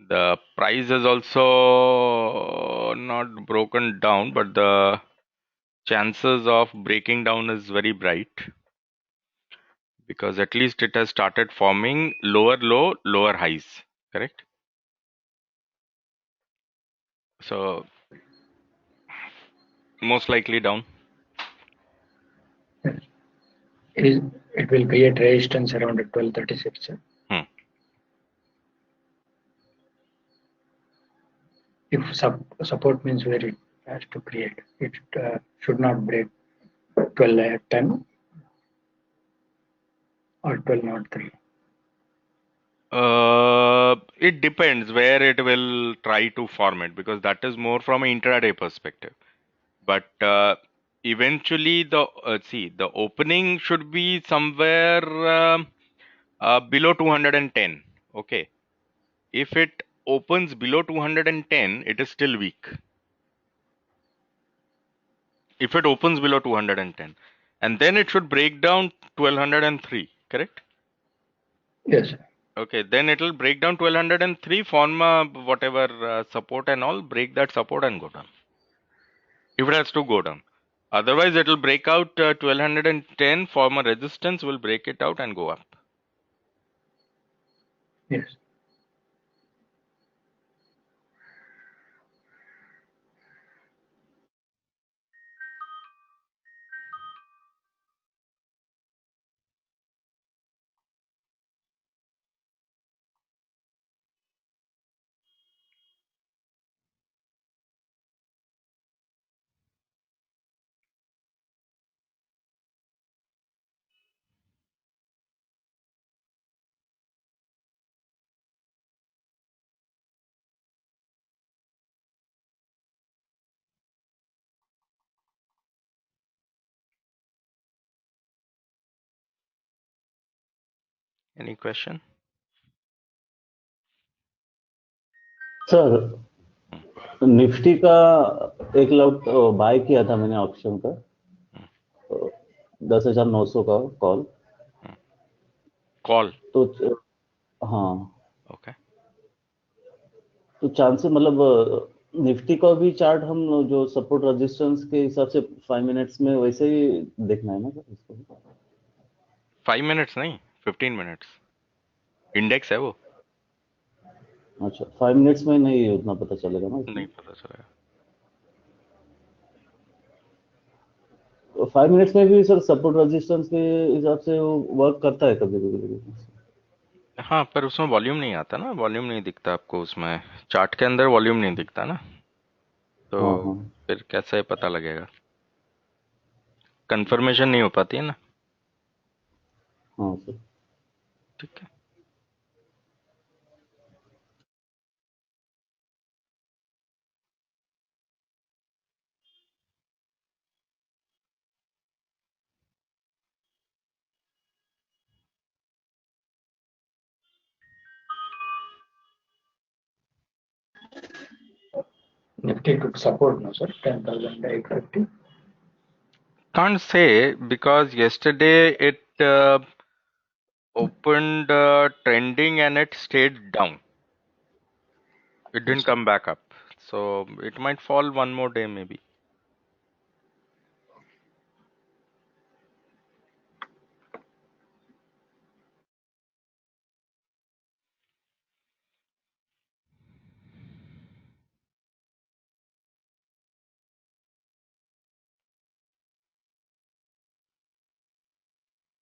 The price has also not broken down, but the chances of breaking down is very bright because at least it has started forming lower low, lower highs, correct? So most likely down. It will create resistance around 1236, sir. If support means where it has to create, it should not break 1210 or 1203. It depends where it will try to form it, because that is more from an intraday perspective. But eventually the opening should be somewhere below 210. Okay, if it opens below 210, it is still weak. If it opens below 210, and then it should break down 1203, correct? Yes, sir. Okay, then it will break down 1203, form whatever support and all, break that support and go down. If it has to go down. Otherwise, it will break out 1210, form a resistance, will break it out and go up. Yes. Any question? Sir Nifty का 1 lakh bye किया था मैंने option का, 10,900 का call. Call? तो हाँ, okay. तो chances मतलब निफ्टी का भी चार्ट हम जो सपोर्ट रेजिस्टेंस के हिसाब से 5 मिनट्स में वैसे ही देखना है ना सर इसको? 5 मिनट्स नहीं, 15 मिनट्स इंडेक्स है वो। अच्छा, 5 मिनट्स में नहीं उतना पता चलेगा ना नहीं इसमें? पता चलेगा। 5 मिनट्स में भी सर सपोर्ट रेजिस्टेंस के हिसाब से वो वर्क करता है कभी कभी? हाँ, पर उसमें वॉल्यूम नहीं आता ना, वॉल्यूम नहीं दिखता आपको उसमें, चार्ट के अंदर वॉल्यूम नहीं दिखता ना, तो हाँ हाँ फिर कैसे पता लगेगा? कंफर्मेशन नहीं हो पाती है ना। हाँ सर। ठीक है। Nifty took support, no, sir? 10,850. Can't say because yesterday it opened trending and it stayed down. It didn't come back up. So it might fall one more day maybe.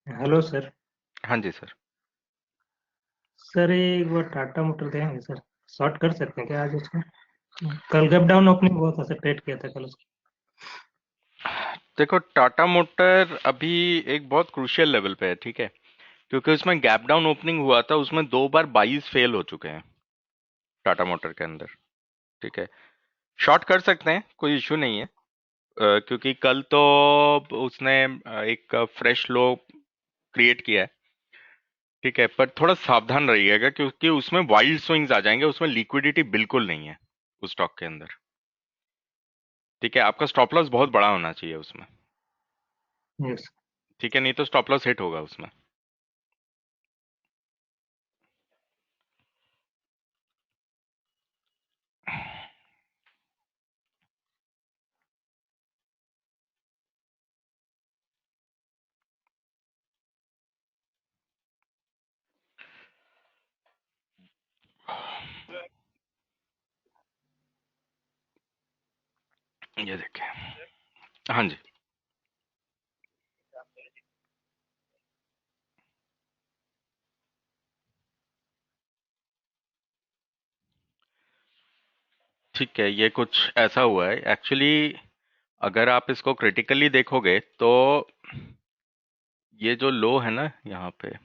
Hello sir. हाँ जी sir. Sir एक बार Tata motor देंगे sir, short कर सकते हैं क्या आज उसको? कल गैप डाउन ओपनिंग हुआ था सर, ट्रेड किया था कल उसको। देखो टाटा मोटर अभी एक बहुत क्रूशियल लेवल पे है, ठीक है, क्योंकि उसमें गैप डाउन ओपनिंग हुआ था, उसमें 2 बार 22 फेल हो चुके हैं टाटा मोटर के अंदर, ठीक है। शॉर्ट कर सकते हैं, कोई इशू नहीं है, क्योंकि कल तो उसने एक फ्रेश लो क्रिएट किया है, ठीक है, पर थोड़ा सावधान रहिएगा क्योंकि उसमें वाइल्ड स्विंग्स आ जाएंगे, उसमें लिक्विडिटी बिल्कुल नहीं है उस स्टॉक के अंदर, ठीक है। आपका स्टॉप लॉस बहुत बड़ा होना चाहिए उसमें, यस। ठीक है, नहीं तो स्टॉप लॉस हिट होगा उसमें। ये देखिए, हाँ जी, ठीक है, ये कुछ ऐसा हुआ है एक्चुअली। अगर आप इसको क्रिटिकली देखोगे तो ये जो लो है ना यहाँ पे,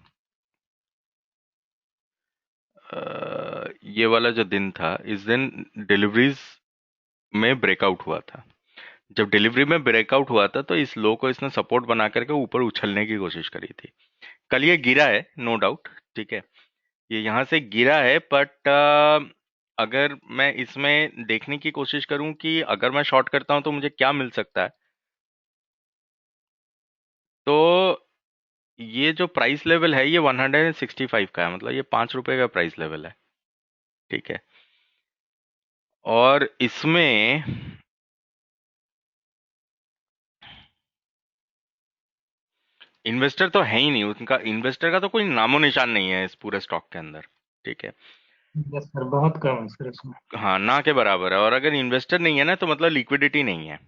ये वाला जो दिन था, इस दिन डिलीवरीज में ब्रेकआउट हुआ था। जब डिलीवरी में ब्रेकआउट हुआ था तो इस लो को इसने सपोर्ट बना करके ऊपर उछलने की कोशिश करी थी। कल ये गिरा है, नो डाउट, ठीक है, ये यहाँ से गिरा है, बट अगर मैं इसमें देखने की कोशिश करूं कि अगर मैं शॉर्ट करता हूं तो मुझे क्या मिल सकता है, तो ये जो प्राइस लेवल है ये 165 का है, मतलब ये 5 रुपए का प्राइस लेवल है, ठीक है। और इसमें इन्वेस्टर तो है ही नहीं, उनका इन्वेस्टर का तो कोई नामो निशान नहीं है इस पूरे स्टॉक के अंदर, ठीक है। यस सर, बहुत कम है सर इसमें। हाँ, ना के बराबर है, और अगर इन्वेस्टर नहीं है ना तो मतलब लिक्विडिटी नहीं है।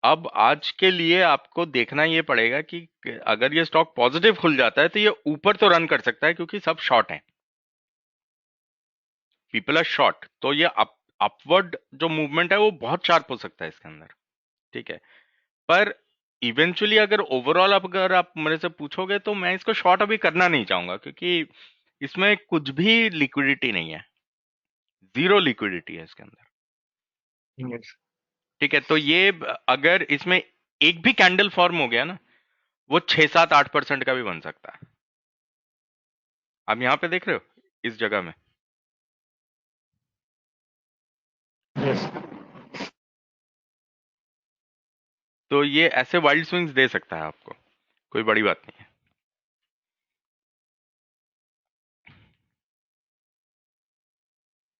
अब आज के लिए आपको देखना ये पड़ेगा कि अगर ये स्टॉक पॉजिटिव खुल जाता है तो ये ऊपर तो रन कर सकता है क्योंकि सब शॉर्ट हैं, पीपल आर शॉर्ट, तो ये अपवर्ड जो मूवमेंट है वो बहुत शार्प हो सकता है इसके अंदर, ठीक है। पर इवेंचुअली अगर ओवरऑल अगर आप मेरे से पूछोगे तो मैं इसको शॉर्ट अभी करना नहीं चाहूंगा क्योंकि इसमें कुछ भी लिक्विडिटी नहीं है, जीरो लिक्विडिटी है इसके अंदर, यस। ठीक है। तो ये अगर इसमें एक भी कैंडल फॉर्म हो गया ना, वो 6-7-8% का भी बन सकता है, आप यहाँ पे देख रहे हो इस जगह में, यस तो ये ऐसे वाइल्ड स्विंग्स दे सकता है आपको, कोई बड़ी बात नहीं है।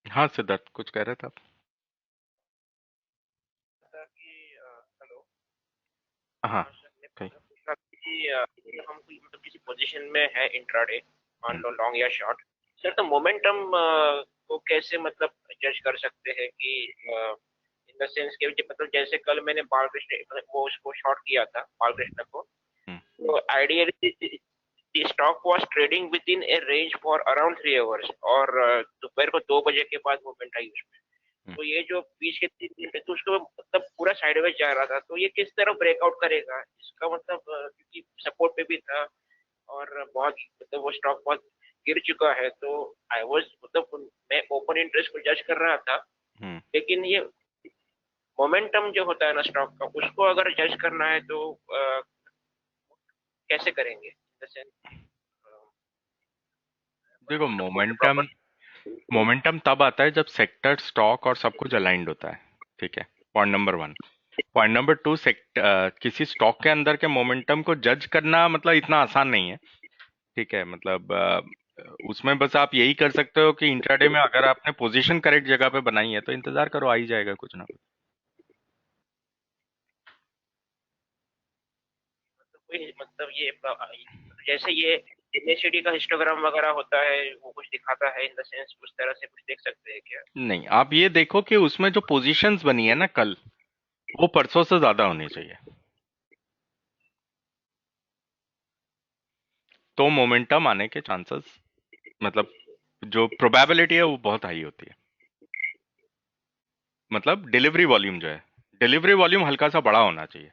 हाँ सिद्धार्थ, कुछ कह रहे थे आप? सर कि हेलो। हाँ सर मैं कहीं। पूछ रहा था कि हम कोई मतलब किसी पोजीशन में है इंट्राडे, मान लो लॉन्ग या शॉर्ट, सर तो मोमेंटम को कैसे मतलब जज कर सकते हैं कि इन द सेंस के मतलब जैसे कल मैंने बालकृष्ण मतलब वो उसको शॉर्ट किया था बालकृष्ण को, हम्म, तो ideally the stock was trading within a range for around 3 hours और दोपहर को 2 बजे के बाद मूवमेंट आई उसमें। हम्म। तो ये जो बीच के 3 घंटे तो उसको मतलब पूरा साइडवेज जा रहा था, तो ये किस तरह ब्रेकआउट करेगा इसका मतलब क्योंकि सपोर्ट पे भी था और बहुत मतलब वो स्टॉक बहुत गिर चुका है, तो आई वाज मतलब मैं ओपन इंटरेस्ट को जज कर रहा था, हम्म। लेकिन ये मोमेंटम जो होता है ना स्टॉक का उसको अगर जज करना है तो कैसे करेंगे? जैसे देखो प्रॉपर मोमेंटम तब आता है जब सेक्टर, स्टॉक और सब कुछ अलाइंड होता है, ठीक है, पॉइंट नंबर 1। पॉइंट नंबर 2, किसी स्टॉक के अंदर के मोमेंटम को जज करना मतलब इतना आसान नहीं है, ठीक है। मतलब उसमें बस आप यही कर सकते हो कि इंट्राडे में अगर आपने पोजीशन करेक्ट जगह पे बनाई है तो इंतजार करो, आ ही जाएगा कुछ ना कुछ। कोई मतलब ये जैसे ये एनएसडी का हिस्टोग्राम वगैरह होता है वो कुछ दिखाता है इन द सेंस उस तरह से कुछ देख सकते हैं क्या? नहीं, आप ये देखो कि उसमें जो पोजीशंस बनी है ना कल, वो परसों से ज्यादा होनी चाहिए, तो मोमेंटम आने के चांसेस, मतलब जो प्रोबेबिलिटी है वो बहुत हाई होती है। मतलब डिलीवरी वॉल्यूम जो है, डिलीवरी वॉल्यूम हल्का सा बड़ा होना चाहिए,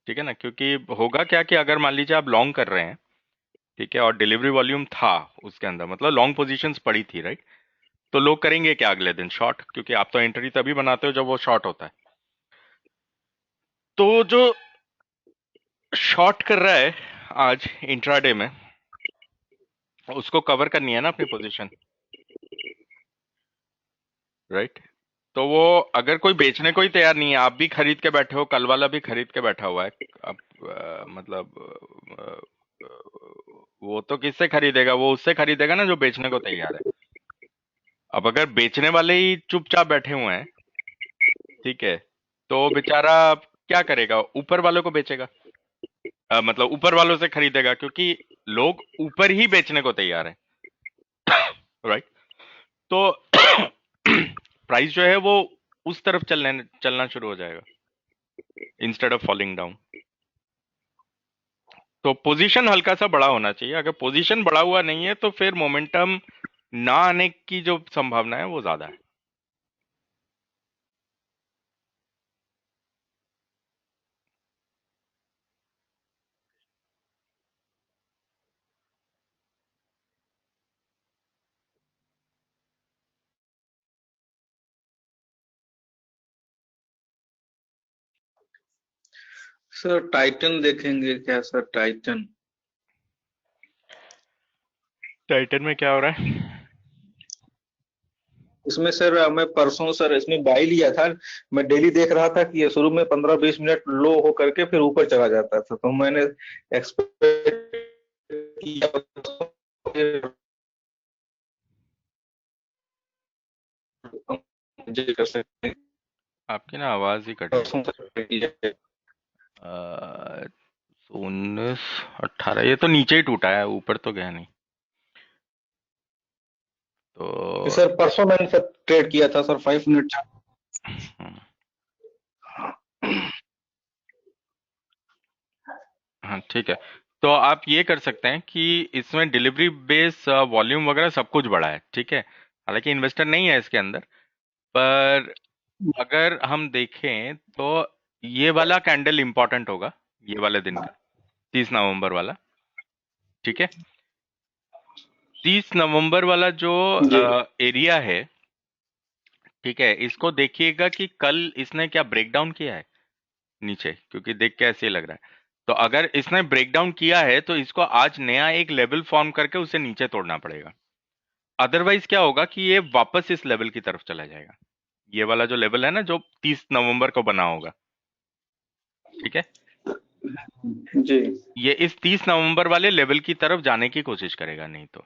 ठीक है ना। क्योंकि होगा क्या कि अगर मान लीजिए आप लॉन्ग कर रहे हैं, ठीक है, और डिलीवरी वॉल्यूम था उसके अंदर, मतलब लॉन्ग पोजीशंस पड़ी थी, राइट, तो लोग करेंगे क्या अगले दिन? शॉर्ट, क्योंकि आप तो एंट्री तभी बनाते हो जब वो शॉर्ट होता है। तो जो शॉर्ट कर रहा है आज इंट्राडे में, उसको कवर करनी है ना अपनी पोजीशन, राइट। तो वो अगर कोई बेचने को ही तैयार नहीं है, आप भी खरीद के बैठे हो, कल वाला भी खरीद के बैठा हुआ है, अब मतलब वो तो किससे खरीदेगा? वो उससे खरीदेगा ना जो बेचने को तैयार है। अब अगर बेचने वाले ही चुपचाप बैठे हुए हैं, ठीक है, तो बेचारा क्या करेगा? ऊपर वालों को बेचेगा, मतलब ऊपर वालों से खरीदेगा, क्योंकि लोग ऊपर ही बेचने को तैयार है, राइट। तो प्राइस जो है वो उस तरफ चलना शुरू हो जाएगा इंस्टेड ऑफ फॉलिंग डाउन। तो पोजीशन हल्का सा बड़ा होना चाहिए। अगर पोजीशन बड़ा हुआ नहीं है तो फिर मोमेंटम ना आने की जो संभावना है वो ज्यादा है। सर टाइटन देखेंगे क्या सर? टाइटन टाइटन में क्या हो रहा है? इसमें सर मैं परसों सर इसमें बाई लिया था। मैं डेली देख रहा था कि ये शुरू में 15-20 मिनट लो हो करके फिर ऊपर चला जाता था, तो मैंने एक्सपेक्ट किया कर सकते हैं। आपकी ना आवाज ही कट रही परसों है। 19, 18, ये तो नीचे ही टूटा है, ऊपर तो गया नहीं। तो सर परसों मैंने सर ट्रेड किया था सर 5 मिनट। हाँ ठीक है, तो आप ये कर सकते हैं कि इसमें डिलीवरी बेस, वॉल्यूम वगैरह सब कुछ बड़ा है, ठीक है। हालांकि इन्वेस्टर नहीं है इसके अंदर, पर अगर हम देखें तो ये वाला कैंडल इंपॉर्टेंट होगा, ये वाले दिन का, 30 नवंबर वाला, ठीक है। 30 नवंबर वाला जो जी एरिया है, ठीक है, इसको देखिएगा कि कल इसने क्या ब्रेकडाउन किया है नीचे, क्योंकि देख के ऐसे ही लग रहा है। तो अगर इसने ब्रेकडाउन किया है तो इसको आज नया एक लेवल फॉर्म करके उसे नीचे तोड़ना पड़ेगा। अदरवाइज क्या होगा कि ये वापस इस लेवल की तरफ चला जाएगा। ये वाला जो लेवल है ना, जो 30 नवंबर को बना होगा, ठीक है, जी। ये इस 30 नवंबर वाले लेवल की तरफ जाने की कोशिश करेगा, नहीं तो।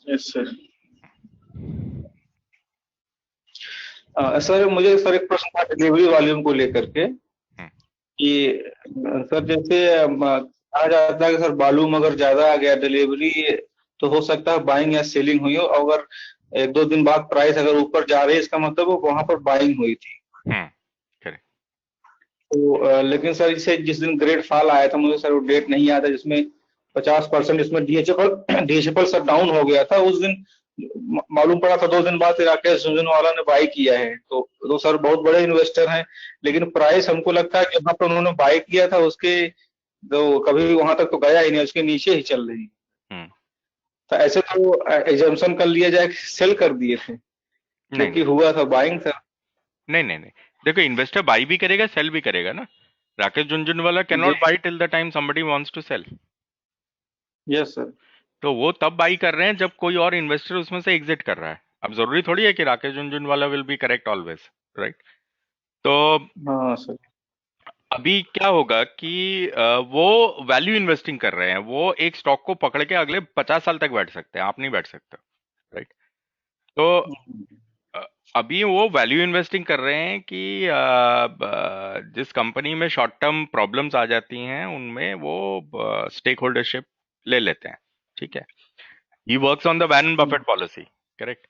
Yes sir. सर मुझे सर एक प्रश्न था डिलीवरी वॉल्यूम को लेकर के कि सर जैसे कहा जाता है कि सर वॉल्यूम अगर ज्यादा आ गया डिलीवरी तो हो सकता है बाइंग या सेलिंग हुई हो, अगर एक दो दिन बाद प्राइस अगर ऊपर जा रही है इसका मतलब वो वहां पर बाइंग हुई थी। तो लेकिन सर इसे जिस दिन ग्रेड फॉल आया था, मुझे सर वो डेट नहीं याद है, जिसमें 50% इसमें डीएचएफएल सर डाउन हो गया था, उस दिन मालूम पड़ा था 2 दिन बाद राकेश झुंझुनवाला ने बाई किया है। तो सर बहुत बड़े इन्वेस्टर हैं, लेकिन प्राइस हमको लगता है कि जहाँ पर उन्होंने बाई किया था उसके तो कभी वहां तक तो गया ही नहीं, उसके नीचे ही चल रही। तो ऐसे तो एग्जाम्पशन कर लिया जाए कि सेल कर दिए थे, क्योंकि हुआ था बाइंग सर। नहीं, देखो इन्वेस्टर बाई भी करेगा, सेल भी करेगा ना। Rakesh Jhunjhunwala can not buy till the time somebody wants to sell. Yes sir. तो वो तब बाई कर रहे हैं जब कोई और इन्वेस्टर उसमें से एग्जिट कर रहा है। अब जरूरी थोड़ी है कि Rakesh Jhunjhunwala will be correct always, right? तो हाँ सर। अभी क्या होगा कि वो वैल्यू इन्वेस्टिंग कर रहे हैं, वो एक स्टॉक को पकड़ के अगले 50 साल तक बैठ सकते हैं, आप नहीं बैठ सकते, राइट? तो अभी वो वैल्यू इन्वेस्टिंग कर रहे हैं कि जिस कंपनी में शॉर्ट टर्म प्रॉब्लम्स आ जाती हैं उनमें वो स्टेक होल्डरशिप ले लेते हैं, ठीक है। He works on the Warren Buffett policy, correct?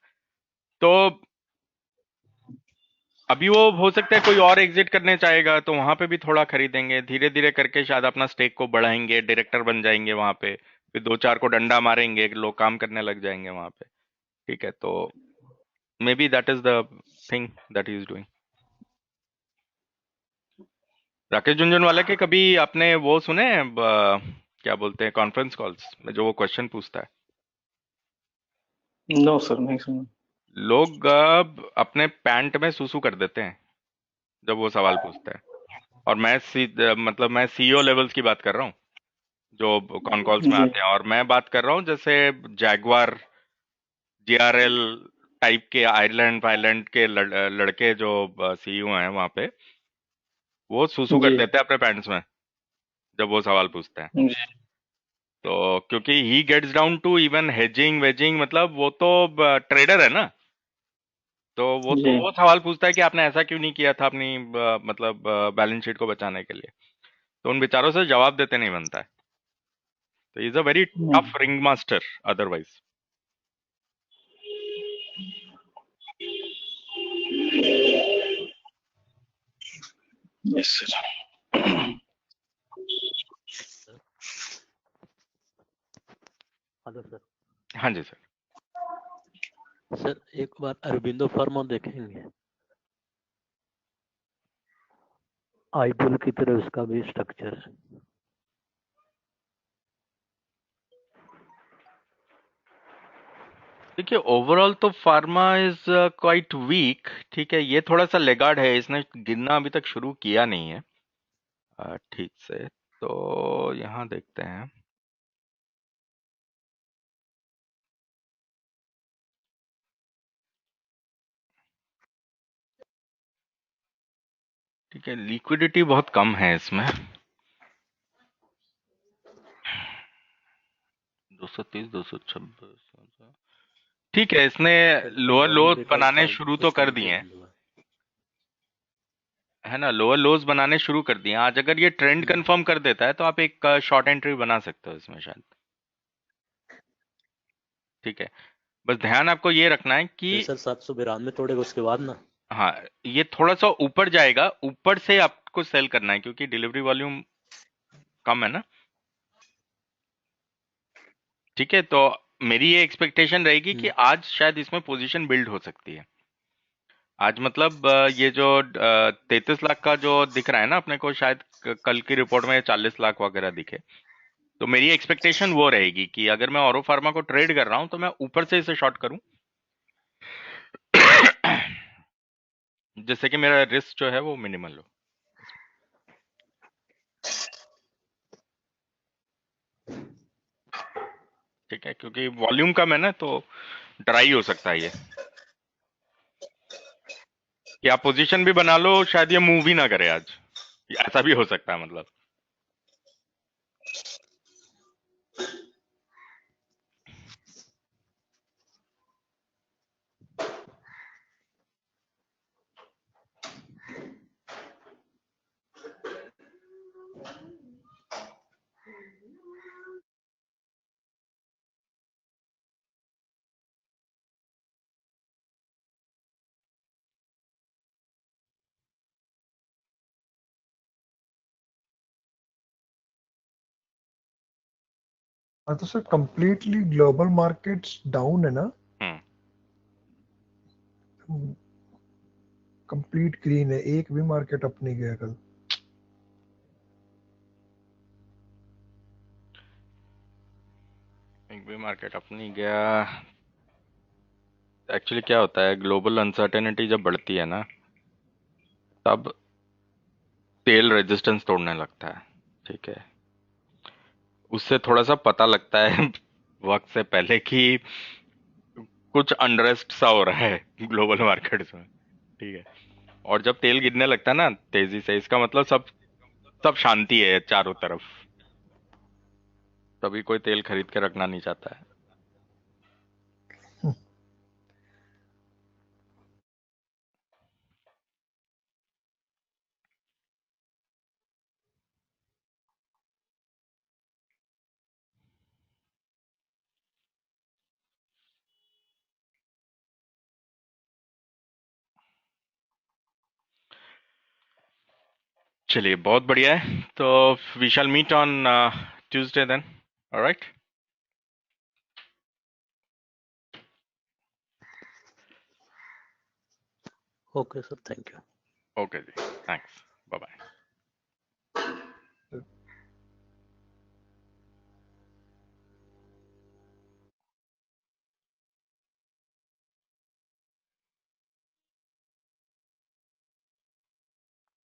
तो अभी वो हो सकता है कोई और एग्जिट करने चाहेगा तो वहां पे भी थोड़ा खरीदेंगे, धीरे धीरे करके शायद अपना स्टेक को बढ़ाएंगे, डायरेक्टर बन जाएंगे वहां पे, फिर 2-4 को डंडा मारेंगे, लोग काम करने लग जाएंगे वहां पे, ठीक है। तो may be that is the thing that he is doing. Rakesh Jhunjhunwala के कभी आपने वो सुने क्या बोलते हैं कॉन्फ्रेंस कॉल्स में जो वो क्वेश्चन पूछता है? नो सर, नहीं सुना। लोग अपने पैंट में सुसु कर देते हैं जब वो सवाल पूछता है। और मतलब मैं सीईओ लेवल्स की बात कर रहा हूँ जो कॉन कॉल्स में आते हैं, और मैं बात कर रहा हूँ जैसे जैगवार, जीआरएल टाइप के आयरलैंड के लड़के जो सीईओ हैं वहां पे, वो सुसु कर देते हैं अपने पैंट्स में जब वो सवाल पूछते हैं। तो क्योंकि he gets down to even hedging wedging, मतलब वो तो ट्रेडर है ना, तो वो सवाल पूछता है कि आपने ऐसा क्यों नहीं किया था अपनी मतलब बैलेंस शीट को बचाने के लिए। तो उन बेचारों से जवाब देते नहीं बनता है। तो is a very tough ring master otherwise. Yes sir. Hello sir. हाँ जी सर। सर एक बार अरबिंदो फार्मा देखेंगे, आईबुल की तरह उसका भी स्ट्रक्चर है। देखिए ओवरऑल तो फार्मा इज क्वाइट वीक, ठीक है। ये थोड़ा सा लेगार्ड है, इसने गिरना अभी तक शुरू किया नहीं है ठीक से। तो यहाँ देखते हैं, ठीक है। लिक्विडिटी बहुत कम है इसमें, 230, 226, ठीक है। इसने लोअर लोज बनाने शुरू तो कर दिए हैं, है ना, लोअर लोज बनाने शुरू कर दिए। आज अगर ये ट्रेंड कंफर्म कर देता है तो आप एक शॉर्ट एंट्री बना सकते हो इसमें शायद, ठीक है। बस ध्यान आपको ये रखना है कि सर 792 तोड़ेगा उसके बाद ना, हाँ ये थोड़ा सा ऊपर जाएगा, ऊपर से आपको सेल करना है क्योंकि डिलीवरी वॉल्यूम कम है ना, ठीक है। तो मेरी ये एक्सपेक्टेशन रहेगी कि आज शायद इसमें पोजीशन बिल्ड हो सकती है। आज मतलब ये जो 33 लाख का जो दिख रहा है ना अपने को, शायद कल की रिपोर्ट में 40 लाख वगैरह दिखे। तो मेरी एक्सपेक्टेशन वो रहेगी कि अगर मैं औरो फार्मा को ट्रेड कर रहा हूं तो मैं ऊपर से इसे शॉर्ट करूं जिससे कि मेरा रिस्क जो है वो मिनिमल हो। ठीक है, क्योंकि वॉल्यूम कम है ना, तो ड्राई हो सकता है ये, कि आप पोजीशन भी बना लो, शायद ये मूव ही ना करे आज, ऐसा भी हो सकता है मतलब। हाँ तो sir completely global markets down है ना, कंप्लीट ग्रीन है, एक भी मार्केट अप नहीं गया कल। एक भी मार्केट अप नहीं गया। एक्चुअली क्या होता है, ग्लोबल अनसर्टेनिटी जब बढ़ती है ना, तब तेल रेजिस्टेंस तोड़ने लगता है। ठीक है, उससे थोड़ा सा पता लगता है वक्त से पहले कि कुछ अनरेस्ट सा हो रहा है ग्लोबल मार्केट्स में। ठीक है, और जब तेल गिरने लगता है ना तेजी से, इसका मतलब सब सब शांति है चारों तरफ, तभी कोई तेल खरीद के रखना नहीं चाहता है। चलिए, बहुत बढ़िया है। तो we shall meet on Tuesday then, alright. Okay sir, thank you. Okay ji, thanks, bye bye.